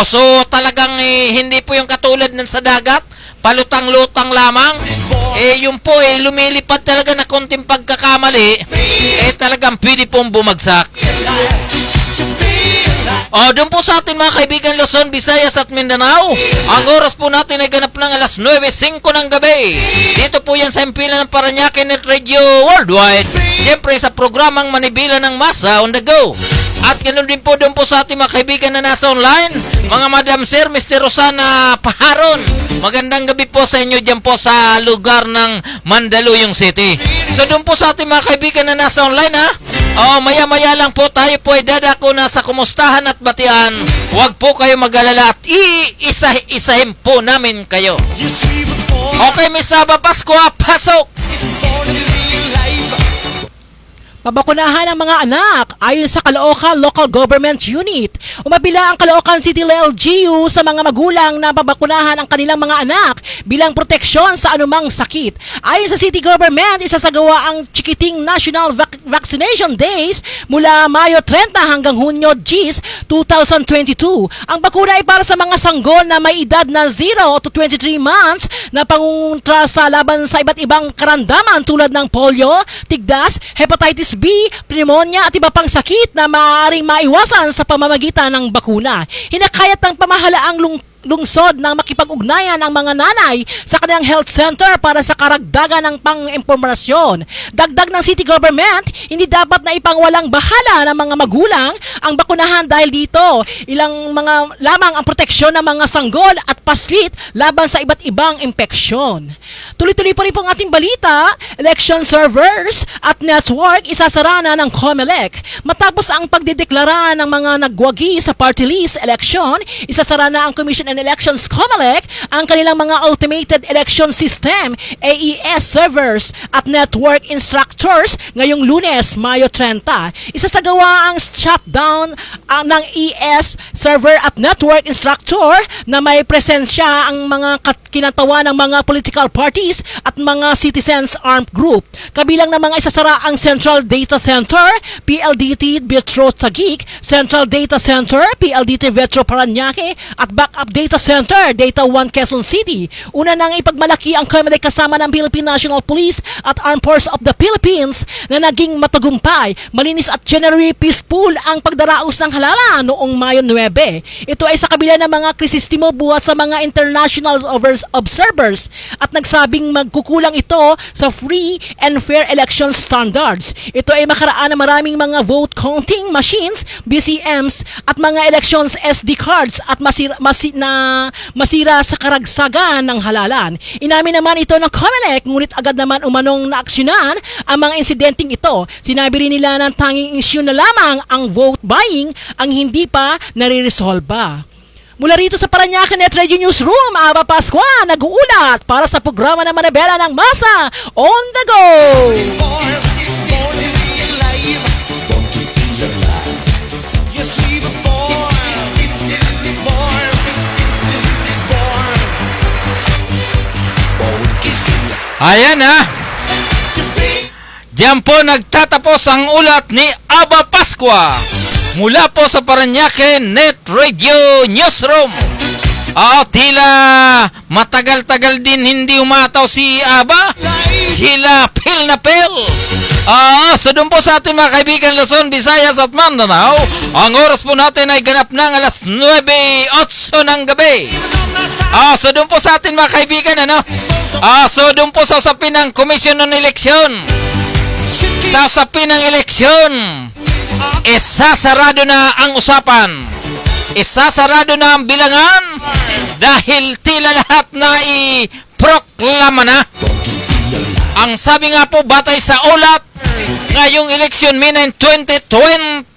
So talagang hindi po yung katulad ng sa dagat, palutang-lutang lamang. Yung po lumilipad talaga na konting pagkakamali, talagang pwede pong bumagsak. Doon po sa atin mga kaibigan Luzon, Visayas at Mindanao, ang oras po natin ay ganap ng alas 9:05 ng gabi. Dito po yan sa Impila ng Paranaque Net Radio Worldwide, siyempre sa programang Manibela ng Masa on the Go. At ganoon din po doon po sa ating mga kaibigan na nasa online, mga Madam Sir, Mr. Rosana Paharon, magandang gabi po sa inyo dyan po sa lugar ng Mandaluyong City. So doon po sa ating mga kaibigan na nasa online maya-maya lang po tayo po ay dadako na sa kumustahan at batian. Huwag po kayo mag-alala at iisa-isahin po namin kayo. Okay, Miss Saba Pasko, pasok! Pabakunahan ang mga anak ayon sa Caloocan Local Government Unit. Umabila ang Caloocan City LGU sa mga magulang na pabakunahan ang kanilang mga anak bilang proteksyon sa anumang sakit. Ayon sa City Government, isasagawa ang Chikiting National Vaccination Days mula Mayo 30 hanggang Hunyo 10, 2022. Ang bakuna ay para sa mga sanggol na may edad na 0 to 23 months na pangungutra sa laban sa iba't ibang karandaman tulad ng polio, tigdas, hepatitis B, pneumonia at iba pang sakit na maaaring maiwasan sa pamamagitan ng bakuna. Hinakayat ng pamahalaang lungsod ng makipag-ugnayan ang mga nanay sa kanilang health center para sa karagdagan ng pang-impormasyon. Dagdag ng city government, hindi dapat na ipangwalang bahala ng mga magulang ang bakunahan dahil dito ilang mga lamang ang proteksyon ng mga sanggol at paslit laban sa iba't ibang impeksyon. Tuloy-tuloy pa rin po ang ating balita, election servers at network isasara na ng COMELEC. Matapos ang pagdedeklara ng mga nagwagi sa party list election, isasara na ang Commission and Elections COMELEC ang kanilang mga automated election system AES servers at network instructors ngayong Lunes, Mayo 30. Isasagawa ang shutdown ng ES server at network instructor na may presensya ang mga kinatawa ng mga political parties at mga citizens armed group. Kabilang ng mga isasara ang Central Data Center, PLDT Metro Taguig, Central Data Center, PLDT Metro Paranaque at backup data Data Center, Data 1 Quezon City. Una nang ipagmalaki ang COMELEC kasama ng Philippine National Police at Armed Forces of the Philippines na naging matagumpay, malinis at generally peaceful ang pagdaraos ng halala noong Mayo 9. Ito ay sa kabila ng mga krisistimo buhat sa mga international observers at nagsabing magkukulang ito sa free and fair election standards. Ito ay makaraan ng maraming mga vote counting machines, BCMs at mga elections SD cards at masira sa karagsagan ng halalan. Inamin naman ito ng COMELEC, ngunit agad naman umanong naaksyonan ang mga insidenteng ito. Sinabi rin nila ng tanging issue na lamang ang vote buying ang hindi pa nare-resolba. Mula rito sa Parañaque Net Radio Newsroom, Aba Pascua nag-uulat para sa programa na Manabela ng Masa on the Go! Ayan ha. Diyan po nagtatapos ang ulat ni Aba Pascua mula po sa Parañaque Net Radio Newsroom. Tila matagal-tagal din hindi umataw si Aba. Hila pil na pil. So doon po sa ating mga kaibigan Luzon, Visayas at Mindanao, ang oras po natin ay ganap ng alas 9:08 ng gabi. So doon po sa ating mga kaibigan, so doon po sa usapin ng komisyon ng eleksyon. Sa usapin ng eleksyon, isasarado na ang usapan. Isasarado na ang bilangan dahil tila lahat na i-proklama na. Ang sabi nga po, batay sa ulat, ngayong eleksyon May 2022,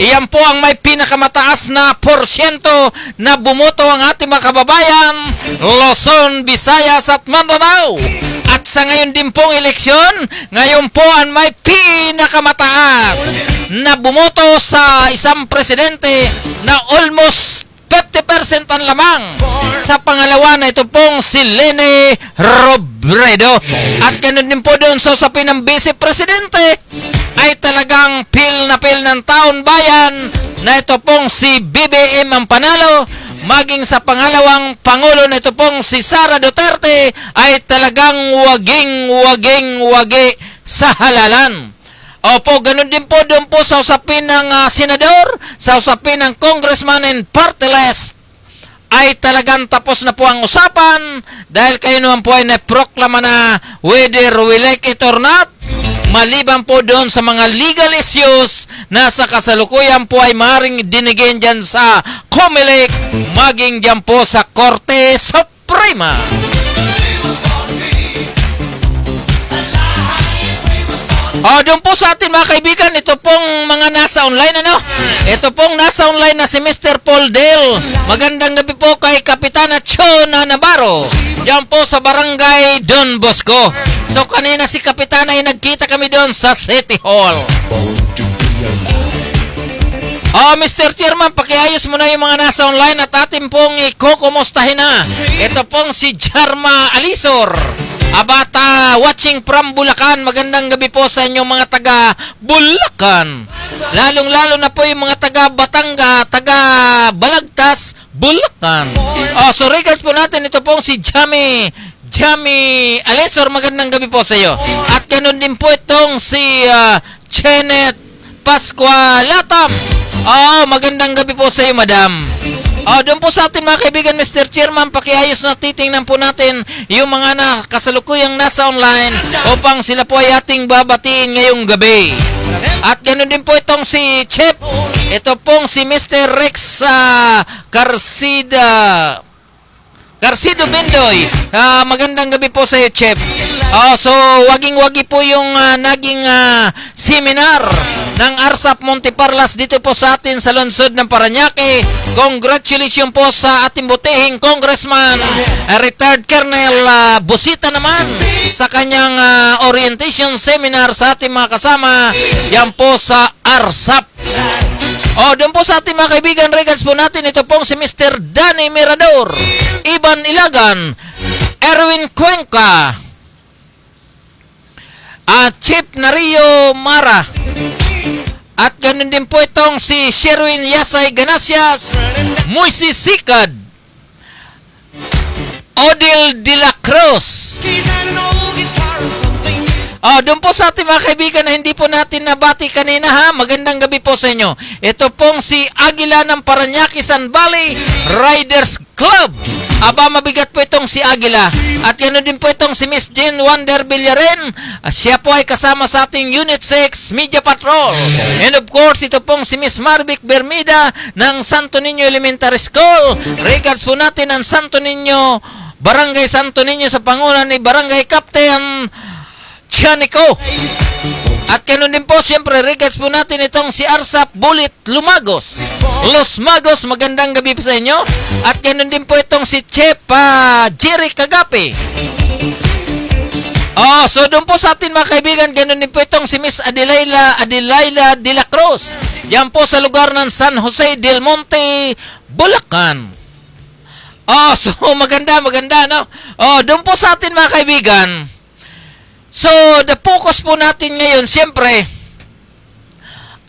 iyan po ang may pinakamataas na porsyento na bumoto ang ating mga kababayan, Luzon, Visayas at Mindanao. At sa ngayon din pong eleksyon, ngayon po ang may pinakamataas na bumoto sa isang presidente na almost 50% ang lamang. Sa pangalawa na ito pong si Leni Robredo. At ganoon din po doon sa usapin ng Vice Presidente ay talagang pil na pil ng taon bayan na ito pong si BBM ang panalo. Maging sa pangalawang pangulo na ito pong si Sara Duterte ay talagang waging-wagi sa halalan. Opo, ganun din po doon po sa usapin ng senador, sa usapin ng congressman and party list, ay talagang tapos na po ang usapan dahil kayo naman po ay naproklama na whether we like it or not, maliban po doon sa mga legal issues na sa kasalukuyan po ay maaaring dinigin dyan sa COMELEC, maging dyan po sa Korte Suprema. Doon po sa atin mga kaibigan, ito pong mga nasa online, Ito pong nasa online na si Mr. Paul Del. Magandang gabi po kay Kapitana Chona Navarro. Diyan po sa Barangay Don Bosco. So kanina si Kapitana ay nagkita kami doon sa City Hall. Mr. Chairman, pakiayos mo na yung mga nasa online at atin pong ikukumustahin na. Ito pong si Jarma Alisor. Abata, watching from Bulacan. Magandang gabi po sa inyong mga taga Bulacan. Lalong-lalo na po yung mga taga Batanga, taga Balagtas, Bulacan. So regards po natin, ito pong si Jami Alesor. Magandang gabi po sa iyo. At ganoon din po itong si Chenet Pascualatam. Magandang gabi po sa iyo, madam. Doon po sa atin mga kaibigan, Mr. Chairman, pakiayos na titingnan po natin yung mga kasalukuyang nasa online upang sila po ay ating babatiin ngayong gabi. At ganoon din po itong si Chef. Ito pong si Mr. Rex Carcido Bendoy. Magandang gabi po sa iyo, Chef. So, waging-wagi po yung naging seminar ng ARSAP Monteparlas dito po sa atin sa lungsod ng Parañaque. Congratulations po sa ating butihing Congressman, retired Colonel Busita naman sa kanyang orientation seminar sa ating mga kasama yan po sa ARSAP. Doon po sa ating mga kaibigan, regards po natin, ito pong si Mr. Danny Mirador, Ivan Ilagan, Erwin Cuenca, Chip Nario Mara, at ganun din po itong si Sherwin Yasay Ganasias, Moises Sikad, Odil de la Cruz. Doon po sa ating mga kaibigan na hindi po natin nabati kanina ha. Magandang gabi po sa inyo. Ito pong si Aguila ng Parañaque San Valley Riders Club. Aba, mabigat po itong si Aguila. At yan din po itong si Miss Jane Wonder Villaren. Siya po ay kasama sa ating Unit 6 Media Patrol. And of course, ito pong si Miss Marvic Bermida ng Santo Niño Elementary School. Regards po natin ang Santo Niño, Barangay Santo Niño sa pangunan ni Barangay Captain Chanico. At ganoon din po, siyempre, regards po natin itong si Arsap Bullet Lumagos. Los Magos, magandang gabi po sa inyo. At ganoon din po itong si Chef Jerry Kagape. So doon po sa atin mga kaibigan, ganoon din po itong si Miss Adelaida de la Cruz. Yan po sa lugar ng San Jose del Monte, Bulacan. So maganda, no? Doon po sa atin mga kaibigan. So, the focus po natin ngayon, siyempre,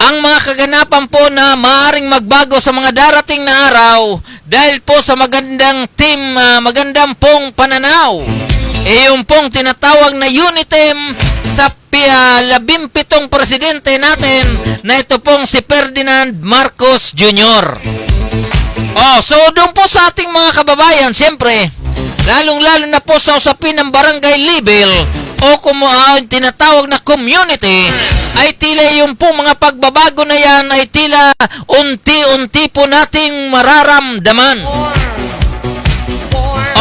ang mga kaganapan po na maaaring magbago sa mga darating na araw dahil po sa magandang team, magandang pong pananaw. Yung pong tinatawag na Unitem sa 17 presidente natin na ito pong si Ferdinand Marcos Jr. So doon po sa ating mga kababayan, siyempre, lalong-lalo na po sa usapin ng barangay level o tinatawag na community, ay tila yung po mga pagbabago na yan ay tila unti-unti po nating mararamdaman.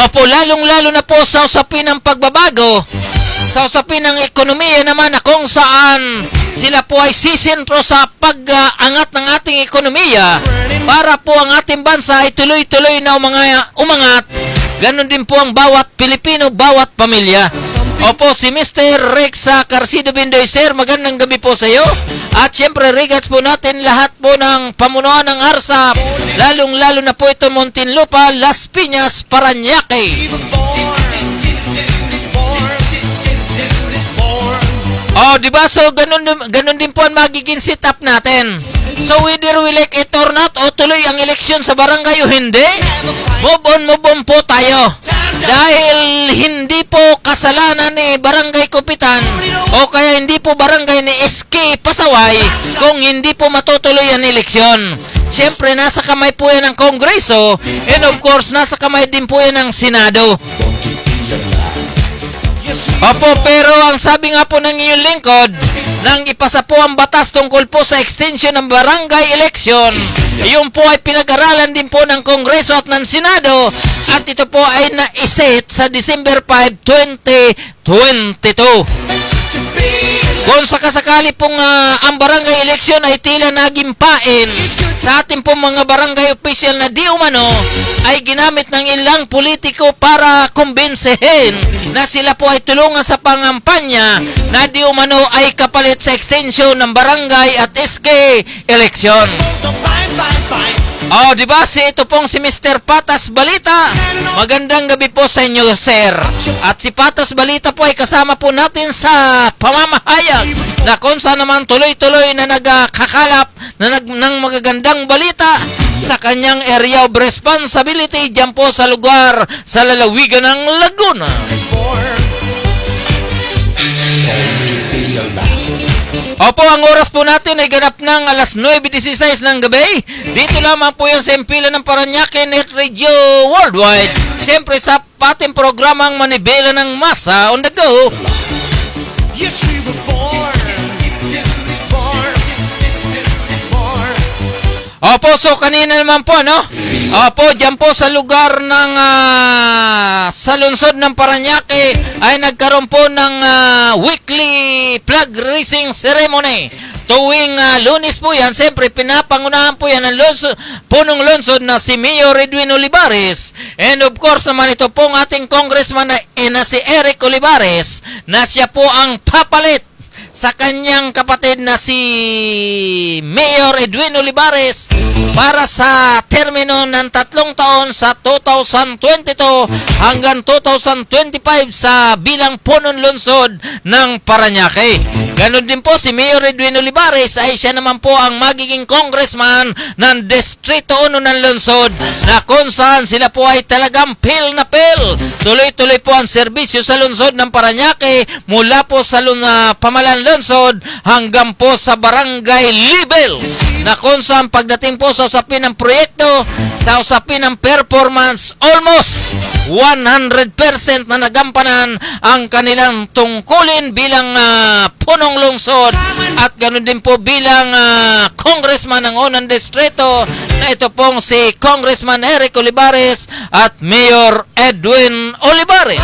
Opo, lalong-lalo na po sa usapin ng pagbabago, sa usapin ng ekonomiya naman na kung saan sila po ay sisentro sa pag-angat ng ating ekonomiya para po ang ating bansa ay tuloy-tuloy na umangat. Ganon din po ang bawat Pilipino, bawat pamilya. Opo, si Mr. Rex Carcido Bindoy, sir, magandang gabi po sa iyo. At syempre, regards po natin lahat po ng pamunuan ng ARSAP, lalong-lalo na po ito Muntinlupa, Las Piñas, Parañaque. Diba? So, ganun din po ang magiging setup natin. So, whether we like it or not, o tuloy ang eleksyon sa barangay o hindi, move on po tayo. Dahil hindi po kasalanan ni Barangay Kupitan o kaya hindi po barangay ni SK Pasaway kung hindi po matutuloy ang eleksyon. Siyempre, nasa kamay po yan ng Kongreso and of course, nasa kamay din po yan ng Senado. Opo, pero ang sabi nga po ng inyong lingkod, nang ipasa po ang batas tungkol po sa extension ng barangay election, iyon po ay pinag-aralan din po ng Kongreso at ng Senado at ito po ay na-iset sa December 5, 2022. Kung sakasakali pong ang barangay election ay tila nagimpain sa ating pong mga barangay official na di umano ay ginamit ng ilang politiko para kumbinsihin na sila po ay tulungan sa pangampanya na di umano ay kapalit sa extension ng barangay at SK election. Diba? Ito pong si Mr. Patas Balita. Magandang gabi po sa inyo, sir. At si Patas Balita po ay kasama po natin sa pamamahayag na kung saan naman tuloy-tuloy na nagkakalap ng magagandang balita sa kanyang area of responsibility dyan po sa lugar sa lalawigan ng Laguna. Opo, ang oras po natin ay ganap ng alas 9:16 ng gabi. Dito lamang po yan sa Impila ng Parañaque Net Radio Worldwide. Siyempre sa ating programang Manibela ng Masa on the go. Yes, we were born. Opo, so kanina naman po, no? Opo, dyan po sa lugar ng sa lungsod ng Parañaque ay nagkaroon po ng weekly flag raising ceremony. Tuwing Lunes po yan, siyempre pinapangunahan po yan ng punong lungsod na si Mayor Edwin Olivares. And of course naman ito pong ating congressman na si Eric Olivares na siya po ang papalit sa kanyang kapatid na si Mayor Edwin Olivares para sa termino ng 3 taon sa 2022 hanggang 2025 sa bilang punong lungsod ng Parañaque. Ganon din po si Mayor Edwin Olivares ay siya naman po ang magiging congressman ng Distrito 1 ng Lungsod na kung saan sila po ay talagang pil na pil. Tuloy-tuloy po ang serbisyo sa lungsod ng Parañaque mula po sa pamalan lungsod hanggang po sa barangay level na kung saan pagdating po sa usapin ng proyekto, sa usapin ng performance, almost 100% na nagampanan ang kanilang tungkulin bilang punong lungsod at ganoon din po bilang congressman ng unang distrito na ito pong si Congressman Eric Olivares at Mayor Edwin Olivares.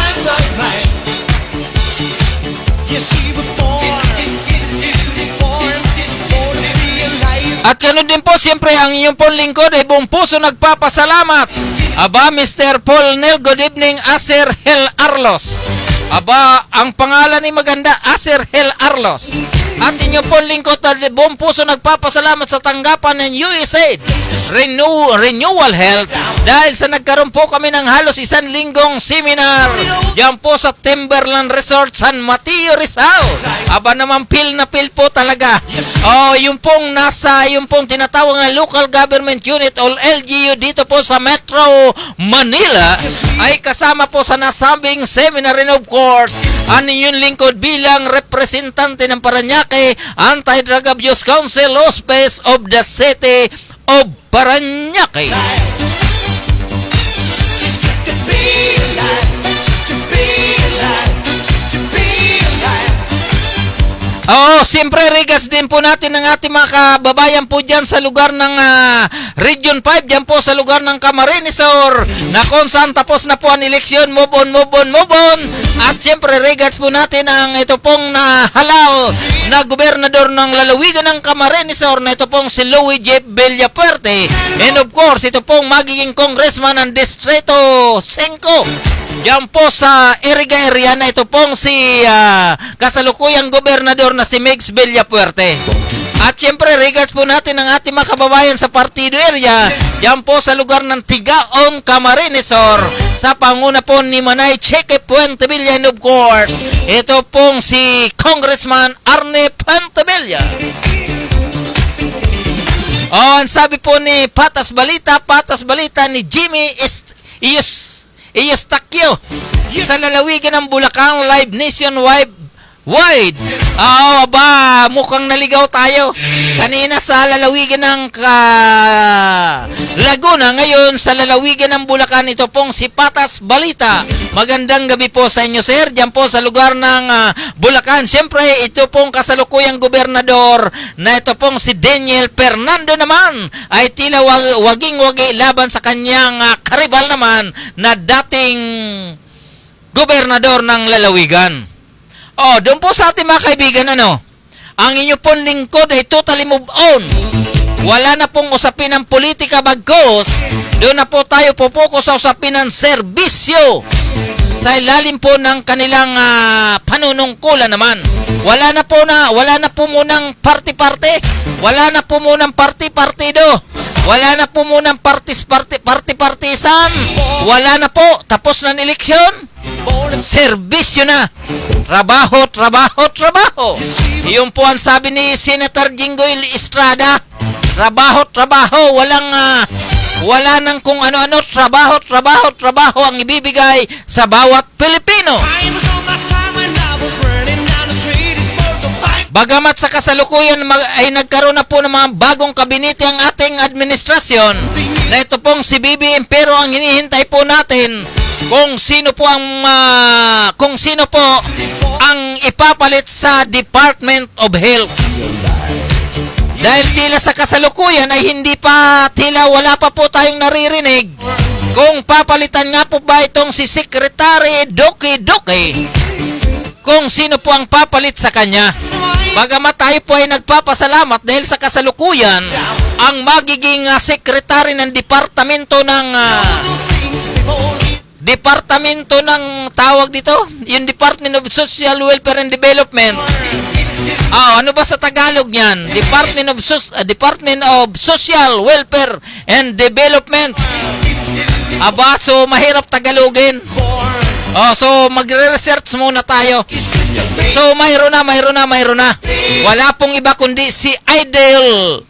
At ganoon din po, siyempre ang inyong pong lingkod ay buong puso nagpapasalamat. Aba, Mr. Paul Nel, good evening, Aser Hel Arlos. Aba, ang pangalan ni maganda, Aser Hel Arlos. At inyong pong lingkod ay buong puso nagpapasalamat sa tanggapan ng USAID Renewal Health dahil sa nagkaroon po kami ng halos 1 linggong seminar diyan po sa Timberland Resort San Mateo, Rizal. Aba naman pil na pil po talaga. Yung pong tinatawag na local government unit o LGU dito po sa Metro Manila ay kasama po sa nasabing seminar, and of course ang inyong lingkod bilang representante ng Parañaque Anti-Drug Abuse Council Office of the City of Parañaque. Siyempre regas din po natin ng ating mga kababayan po dyan sa lugar ng Region 5, dyan po sa lugar ng Camarines Sur, na kung saan tapos na po ang eleksyon, move on. At siyempre regas po natin ang ito pong halal na gobernador ng lalawigan ng Camarines Sur na ito pong si Louis Jeff Villapuerte. And of course, ito pong magiging congressman ng Distrito 5. Diyan po sa Iriga area na ito pong si kasalukuyang gobernador na si Megs Villapuerte. At syempre, regards po natin ang ating mga kababayan sa partido area. Diyan po sa lugar ng Tigaon, Camarines Sur, sa panguna po ni Manay Cheque Puentevilla, and of course, ito pong si Congressman Arne Puentevilla. Ang sabi po ni Patas Balita ni Jimmy Takyo sa lalawigan ng Bulacan, live nationwide. Mukhang naligaw tayo. Kanina sa lalawigan ng Laguna, ngayon sa lalawigan ng Bulacan, ito pong si Patas Balita. Magandang gabi po sa inyo, sir. Diyan po sa lugar ng Bulacan. Siyempre, ito pong kasalukuyang gobernador na ito pong si Daniel Fernando naman ay tila waging-wagi laban sa kanyang karibal naman na dating gobernador ng lalawigan. Doon po sa ating mga kaibigan, ang inyo pong lingkod ay totally move on. Wala na pong usapin ng politika, bagkos doon na po tayo popokus sa usapin ng serbisyo sa ilalim po ng kanilang panunungkulan naman. Wala na po munang party-party. Wala na po munang party-partido. Wala na po munang party-partisan. Wala na po. Tapos na ng eleksyon. Serbisyo na. Trabaho. Iyon po ang sabi ni Senator Jinggoy Estrada. Trabaho. Wala nang kung ano-ano. Trabaho ang ibibigay sa bawat Pilipino. Bagamat sa kasalukuyan ay nagkaroon na po ng mga bagong kabinete ang ating administrasyon na ito pong si BBM, pero ang hinihintay po natin kung sino po ang ipapalit sa Department of Health. Dahil tila sa kasalukuyan ay wala pa po tayong naririnig kung papalitan nga po ba itong si Secretary Doki kung sino po ang papalit sa kanya. Bagamat tayo po ay nagpapasalamat dahil sa kasalukuyan ang magiging sekretary ng departamento tawag dito, yung Department of Social Welfare and Development. Ano ba sa Tagalog niyan? Department of Social Welfare and Development. So mahirap Tagalogin. So magre-research muna tayo. So, mayroon na. Wala pong iba kundi si Idol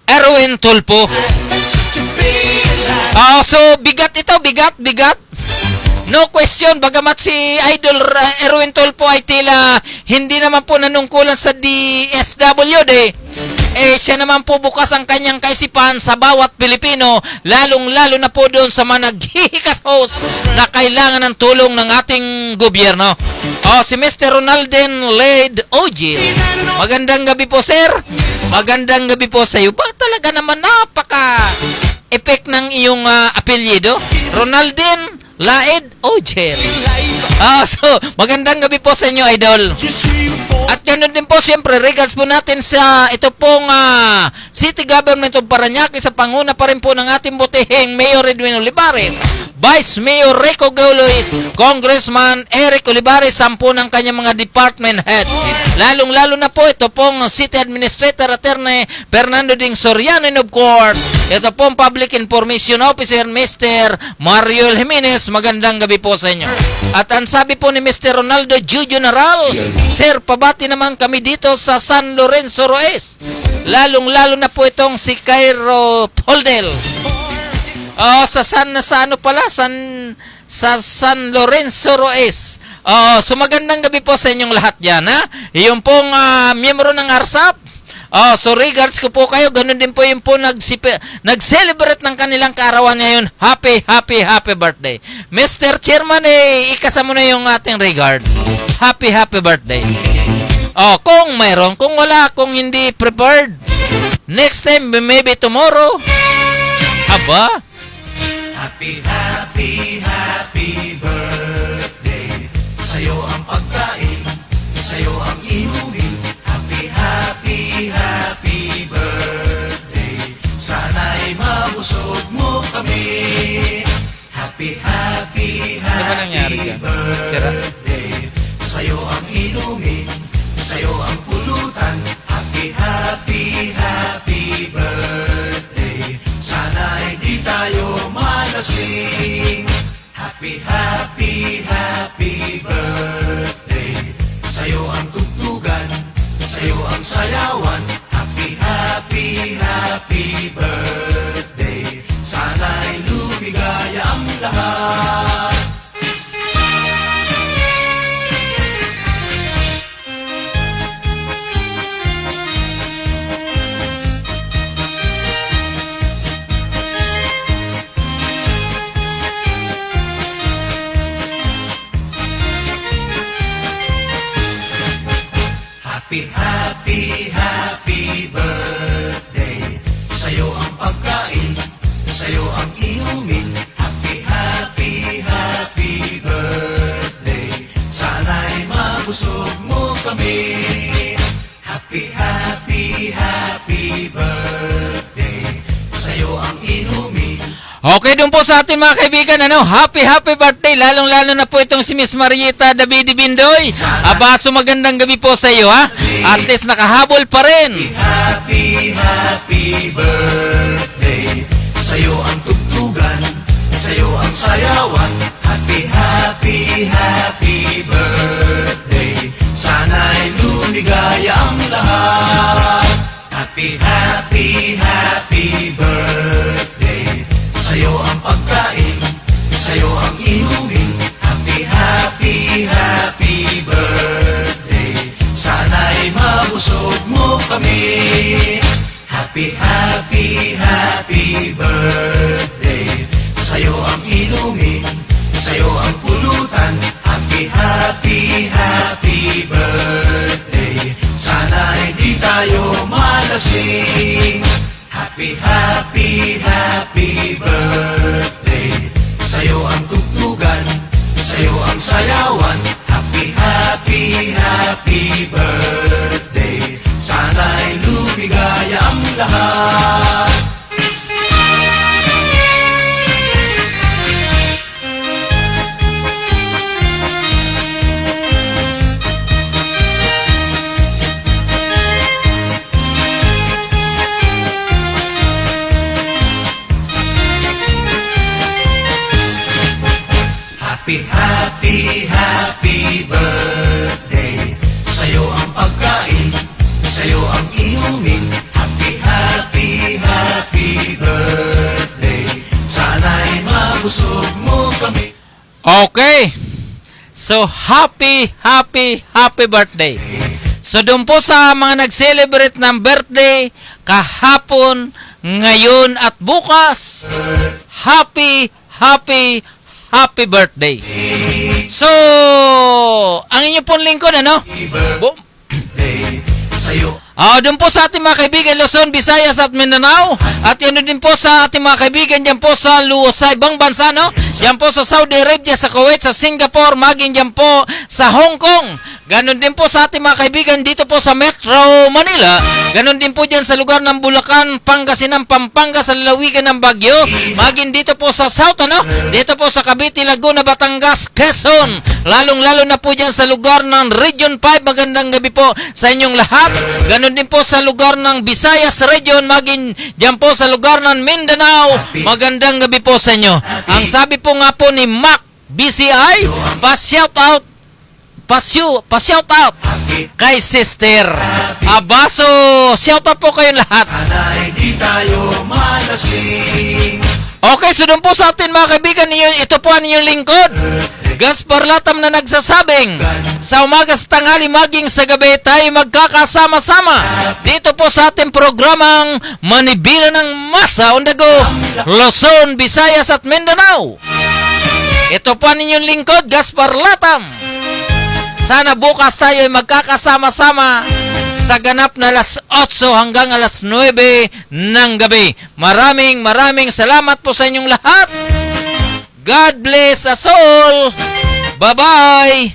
Erwin Tulfo. So, bigat ito, bigat. No question, bagamat si Idol Erwin Tulfo ay tila hindi naman po nanungkulan sa DSWD, siya naman po bukas ang kanyang kaisipan sa bawat Pilipino, lalong-lalo na po doon sa mga naghihikas-hos na kailangan ng tulong ng ating gobyerno. Si Mr. Ronalden Lade Ojil. Magandang gabi po, sir. Magandang gabi po sa iyo. Ba talaga naman napaka-effect ng iyong apelyido? Ronalden Laed Ojel. So, magandang gabi po sa inyo, Idol. At ganoon din po, siyempre, regards po natin sa ito pong City Government of Parañaque, sa panguna pa rin po ng ating butihing Mayor Edwin Olivares, Vice Mayor Rico Gaulois, Congressman Eric Olivares, 10 ng kanyang mga department heads. Lalong-lalo na po ito pong City Administrator Attorney Fernando Ding Soriano, and of course, ito pong Public Information Officer Mr. Mario Jimenez. Magandang gabi po sa inyo. At ang sabi po ni Mr. Ronaldo Ju General, sir, pabati naman kami dito sa San Lorenzo Roes. Lalong-lalo na po itong si Cairo Poldel. Sa San Lorenzo Roes. So magandang gabi po sa inyong lahat dyan, ha? Yung pong miyembro ng ARSAP. So regards ko po kayo, ganun din po yung po nag-celebrate ng kanilang kaarawan ngayon. Happy birthday. Mr. Chairman, ikasama na yung ating regards. Happy birthday. Kung mayroon, kung wala, kung hindi prepared, next time, maybe tomorrow. Aba? Happy birthday. Sa'yo ang pagkain, sa'yo ang inumin. Happy birthday. Sana'y mabusog mo kami. Happy birthday. Sa'yo ang inumin, sa'yo ang pulutan. Happy birthday. Sana'y di tayo malasing. Happy birthday. Sa'yo ang tugtugan, sa'yo ang sayawan. Happy birthday. Sana'y lumigaya ang lahat. Happy birthday. Sa'yo ang pagkain, sa'yo ang inumin. Happy birthday. Sana'y mabusog mo kami. Happy birthday. Sa'yo ang inumin. Okay, doon po sa ating mga kaibigan, happy birthday, lalong-lalo na po itong si Miss Marieta Davide Bindoy. So magandang gabi po sa iyo, ha? At least nakahabol pa rin. Happy birthday. Sa'yo ang tugtugan, sa'yo ang sayawan. Happy birthday. Sana'y lumigaya ang lahat. Happy birthday. Sa'yo ang pagkain, sa'yo ang inumin. Happy birthday. Sana'y mabusog mo kami. Happy birthday. Sa'yo ang inumin, sa'yo ang pulutan. Happy birthday. Sana'y di tayo malasing. Happy birthday. Sa'yo ang tugtugan, sa'yo ang sayawan. Happy birthday. Sana'y lumigaya ang lahat. Happy, happy, happy birthday. Sa'yo ang pagkain, sa'yo ang inumin. Happy, happy, happy birthday. Sana'y mabusog mo kami. Okay. So, happy birthday. So, doon po sa mga nag-celebrate ng birthday, kahapon, ngayon at bukas, happy birthday. So, ang inyo pong lingkod, ano? Sa'yo Doon po sa ating mga kaibigan Luzon, Visayas at Mindanao. At yan din po sa ating mga kaibigan dyan po sa ibang bansa, no? Yan po sa Saudi Arabia, sa Kuwait, sa Singapore, maging dyan po sa Hong Kong. Ganon din po sa ating mga kaibigan dito po sa Metro Manila. Ganon din po dyan sa lugar ng Bulacan, Pangasinan, Pampanga, sa lalawigan ng Baguio. Maging dito po sa South, ano? Dito po sa Cavite, Laguna, Batangas, Quezon. Lalong-lalo na po dyan sa lugar ng Region 5. Magandang gabi po sa inyong lahat. Ganon din po sa lugar ng Visayas Region, maging dyan po sa lugar ng Mindanao. Magandang gabi po sa inyo. Ang sabi po nga po ni Mac BCI, pa-shout out kay Sister Abaso. Shout out po kayong lahat. sana'y di tayo malasing. Okay, so doon po sa atin mga kaibigan ninyo, ito po ang inyong lingkod, Gaspar Latam, na nagsasabing sa umaga, sa tanghali, maging sa gabi, tayo magkakasama-sama dito po sa ating programang Manibila ng Masa on the Go, Luzon, Visayas at Mindanao. Ito po ang inyong lingkod, Gaspar Latam. Sana bukas tayo ay magkakasama-sama sa ganap na alas 8 hanggang alas 9 ng gabi. Maraming salamat po sa inyong lahat. God bless us all. Bye-bye.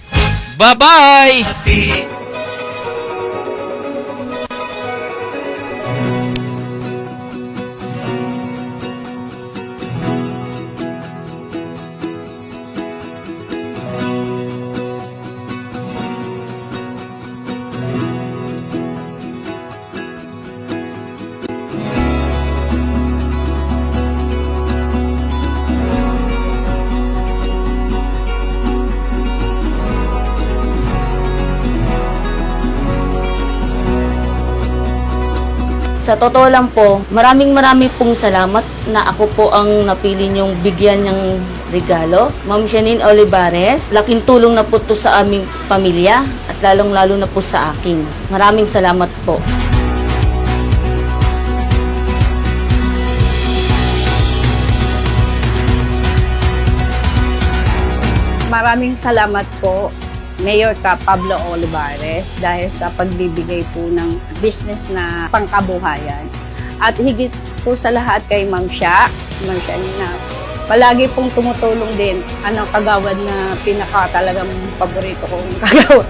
Bye-bye. Happy, Sa totoo lang po, maraming pong salamat na ako po ang napili niyong bigyan ng regalo. Ma'am Janine Olivares, laking tulong na po to sa aming pamilya at lalong-lalo na po sa akin. Maraming salamat po. Maraming salamat po, Mayor Pablo Olivares, dahil sa pagbibigay po ng business na pangkabuhayan. At higit po sa lahat kay Ma'am Sha na palagi pong tumutulong din. Kagawad na talagang paborito kong kagawad.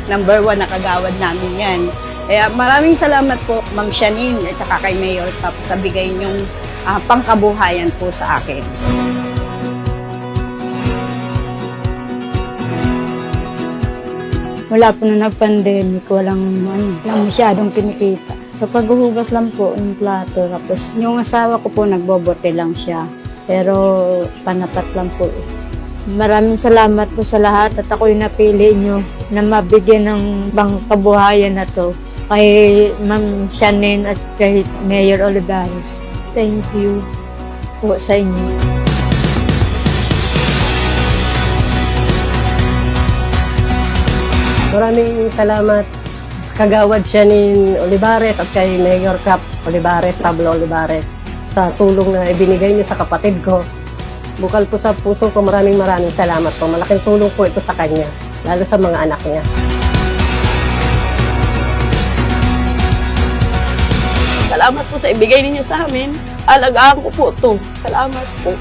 Number 1 na kagawad namin yan. Kaya maraming salamat po, Ma'am Shanin at saka kay Mayor Pap sa bigay niyong pangkabuhayan po sa akin. Wala po na nag-pandemic, walang masyadong kinikita. So paghuhugas lang po ng plato, tapos yung asawa ko po nagbobote lang siya. Pero panapat lang po. Maraming salamat po sa lahat at ako'y napili nyo na mabigyan ng pangkabuhayan na to kay Ma'am Shanine at kay Mayor Olivares. Thank you po sa inyo. Maraming salamat kagawad Janine Olivares at kay Mayor Cap Olivares, Pablo Olivares sa tulong na ibinigay niyo sa kapatid ko. Bukal po sa puso ko, maraming salamat po. Malaking tulong po ito sa kanya, lalo sa mga anak niya. Salamat po sa ibigay ninyo sa amin. Alagaan ko po ito. Salamat po.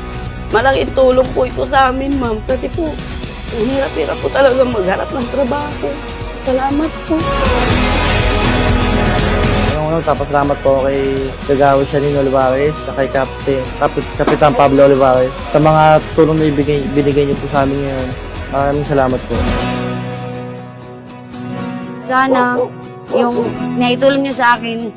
Malaking tulong po ito sa amin, ma'am. Kasi po, ang hirap-hirap po talaga magharap ng trabaho. Salamat po. Nagpapasalamat po kay Kagawad Janine Olivares at kay Kapitan Pablo Olivares sa mga tulong na binigay niyo po sa amin ngayon. Maraming salamat po. Sana yung naitulong niyo sa akin,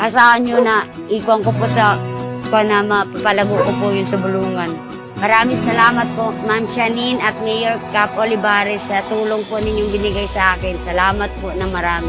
asahan niyo na ikuhan ko po sa panama, papalago ko po yun sa bulungan. Maraming salamat po, Ma'am Shanine at Mayor Cap Olivares sa tulong po ninyong binigay sa akin. Salamat po na marami.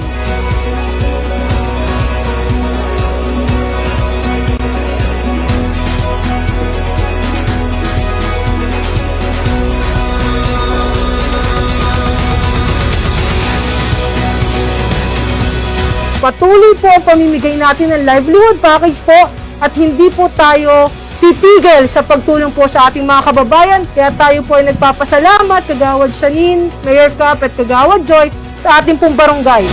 Patuloy po ang pamimigay natin ng livelihood package po at hindi po tayo titigil sa pagtulong po sa ating mga kababayan. Kaya tayo po ay nagpapasalamat, Kagawad Shanine, Mayor Cap at Kagawad Joy sa ating pong barangay.